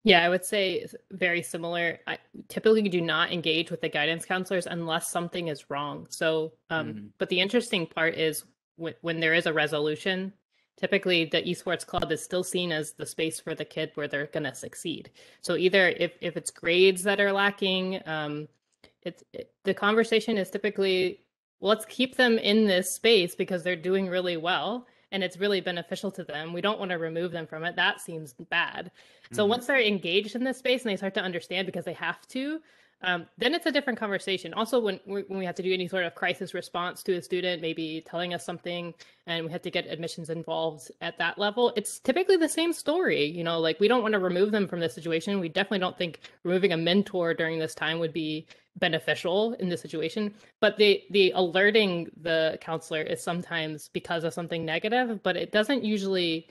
Yeah, I would say very similar. I typically do not engage with the guidance counselors unless something is wrong. So, but the interesting part is when there is a resolution, typically the esports club is still seen as the space for the kid where they're going to succeed. So either if it's grades that are lacking, the conversation is typically, well, let's keep them in this space because they're doing really well and it's really beneficial to them. We don't want to remove them from it. That seems bad. So once they're engaged in this space and they start to understand because they have to, then it's a different conversation. Also, when we have to do any sort of crisis response to a student, maybe telling us something, and we have to get admissions involved at that level, it's typically the same story. Like we don't want to remove them from this situation. We definitely don't think removing a mentor during this time would be beneficial in this situation. But the alerting the counselor is sometimes because of something negative, but it doesn't usually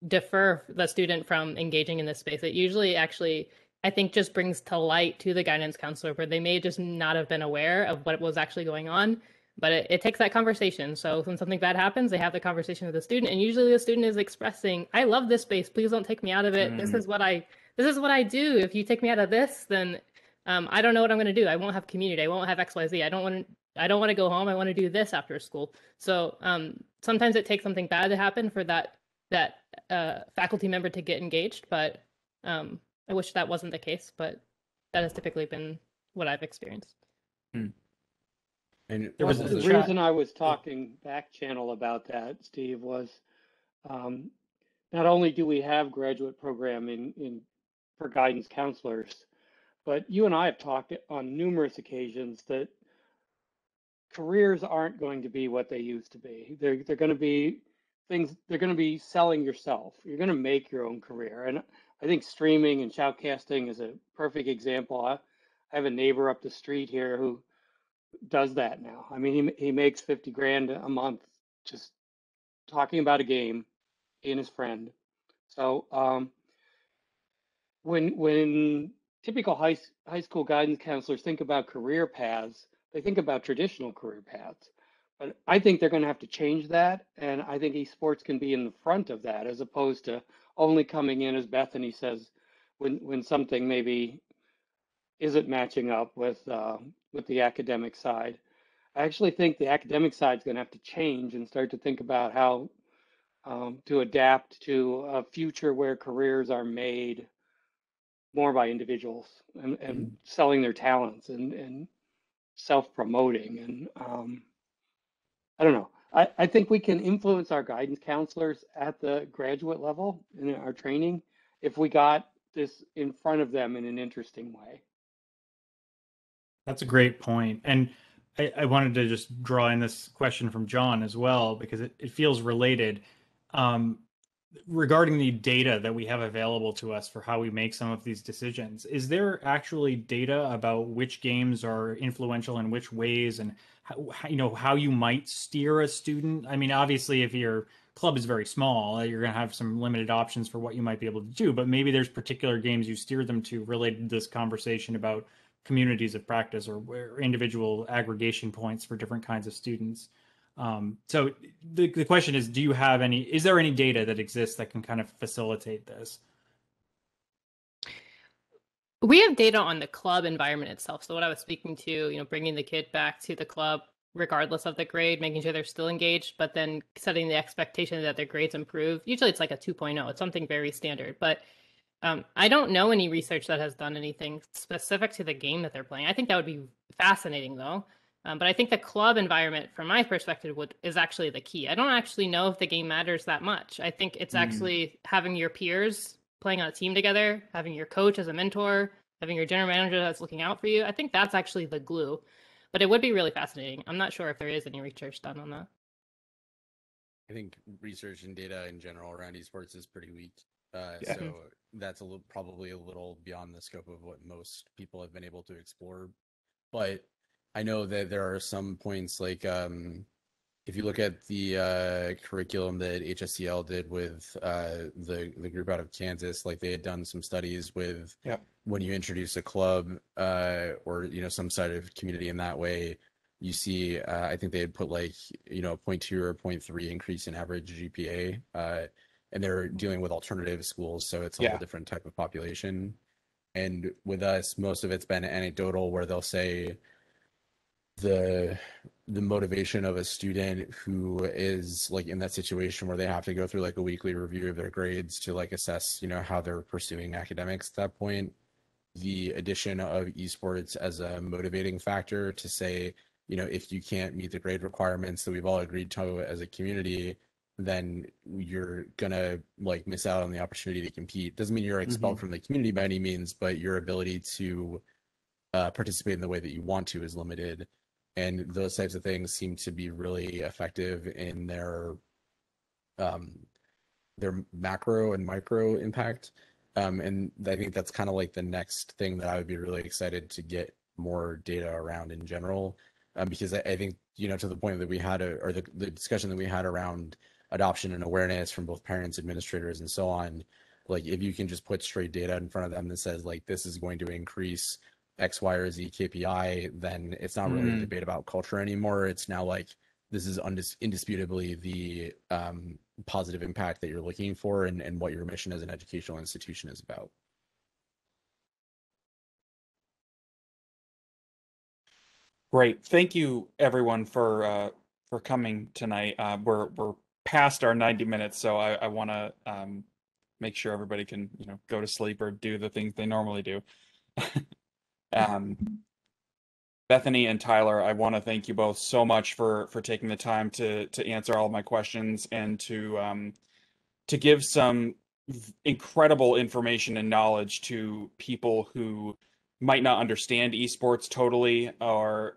defer the student from engaging in this space. It usually actually, I think, just brings to light to the guidance counselor where they may just not have been aware of what was actually going on. But it takes that conversation. So when something bad happens, they have the conversation with the student, and usually the student is expressing, "I love this space. Please don't take me out of it. This is what I do. If you take me out of this, then I don't know what I'm going to do. I won't have community. I won't have XYZ. I don't want to go home. I want to do this after school." So sometimes it takes something bad to happen for that faculty member to get engaged, but I wish that wasn't the case, but that has typically been what I've experienced. And there was the reason I was talking back channel about that, Steve, was not only do we have graduate programming for guidance counselors, but you and I have talked on numerous occasions that careers aren't going to be what they used to be. They're going to be things, they're going to be selling yourself. You're going to make your own career. And I think streaming and shoutcasting is a perfect example. I have a neighbor up the street here who does that now. I mean, he makes 50 grand a month just talking about a game, he and his friend. So when typical high school guidance counselors think about career paths, they think about traditional career paths. But I think they're going to have to change that, and I think esports can be in the front of that as opposed to only coming in, as Bethany says, when something maybe isn't matching up with the academic side. I actually think the academic side is going to have to change and start to think about how to adapt to a future where careers are made more by individuals and selling their talents and self-promoting. And I don't know. I think we can influence our guidance counselors at the graduate level in our training if we got this in front of them in an interesting way. That's a great point. And I wanted to just draw in this question from John as well, because it feels related. Regarding the data that we have available to us for how we make some of these decisions, is there actually data about which games are influential in which ways, and how you might steer a student? I mean, obviously, if your club is very small, you're going to have some limited options for what you might be able to do, but maybe there's particular games you steer them to related to this conversation about communities of practice or individual aggregation points for different kinds of students. So the question is, is there any data that exists that can kind of facilitate this? We have data on the club environment itself. So what I was speaking to, bringing the kid back to the club, regardless of the grade, making sure they're still engaged, but then setting the expectation that their grades improve. Usually it's like a 2.0. It's something very standard, but I don't know any research that has done anything specific to the game that they're playing. I think that would be fascinating though. But I think the club environment, from my perspective, is actually the key. I don't actually know if the game matters that much. I think it's actually having your peers playing on a team together, having your coach as a mentor, having your general manager that's looking out for you. I think that's actually the glue. But it would be really fascinating. I'm not sure if there is any research done on that. I think research and data in general around esports is pretty weak. Yeah. So that's probably a little beyond the scope of what most people have been able to explore. But I know that there are some points like if you look at the curriculum that HSCL did with the group out of Kansas, like they had done some studies with when you introduce a club or some sort of community in that way, you see I think they had put like 0.2 or 0.3 increase in average GPA, and they're dealing with alternative schools, so it's a whole different type of population. And with us, most of it's been anecdotal, where they'll say the motivation of a student who is like in that situation where they have to go through like a weekly review of their grades to like assess how they're pursuing academics at that point, the addition of esports as a motivating factor to say, if you can't meet the grade requirements that we've all agreed to as a community, then you're gonna like miss out on the opportunity to compete. Doesn't mean you're expelled from the community by any means, but your ability to participate in the way that you want to is limited. And those types of things seem to be really effective in their macro and micro impact. And I think that's kind of like the next thing that I would be really excited to get more data around in general, because I think, to the point that we had, or the discussion that we had around adoption and awareness from both parents, administrators, and so on, like if you can just put straight data in front of them that says like this is going to increase X, Y, or Z KPI, then it's not really a debate about culture anymore. It's now like this is indisputably the positive impact that you're looking for and what your mission as an educational institution is about. Great. Thank you, everyone, for coming tonight. We're past our 90 minutes, so I want to make sure everybody can go to sleep or do the things they normally do. Bethany and Tyler, I want to thank you both so much for taking the time to answer all of my questions and to give some incredible information and knowledge to people who might not understand esports totally, or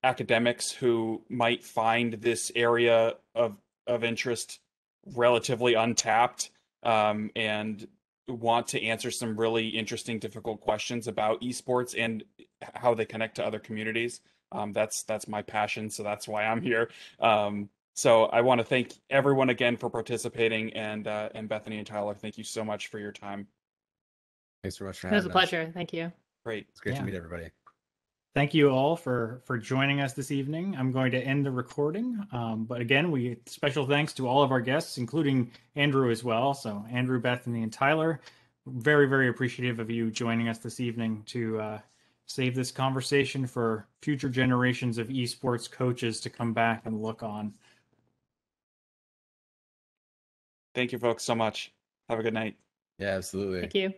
academics who might find this area of interest relatively untapped, and want to answer some really interesting, difficult questions about esports and how they connect to other communities. That's my passion, so that's why I'm here. So I want to thank everyone again for participating, and Bethany and Tyler, thank you so much for your time. Thanks so much for It was having a pleasure. Thank you. Great. It's great Yeah. to meet everybody. Thank you all for joining us this evening. I'm going to end the recording, but again, special thanks to all of our guests, including Andrew as well. So Andrew, Bethany, and Tyler, very, very appreciative of you joining us this evening to save this conversation for future generations of esports coaches to come back and look on. Thank you, folks, so much. Have a good night. Yeah, absolutely. Thank you.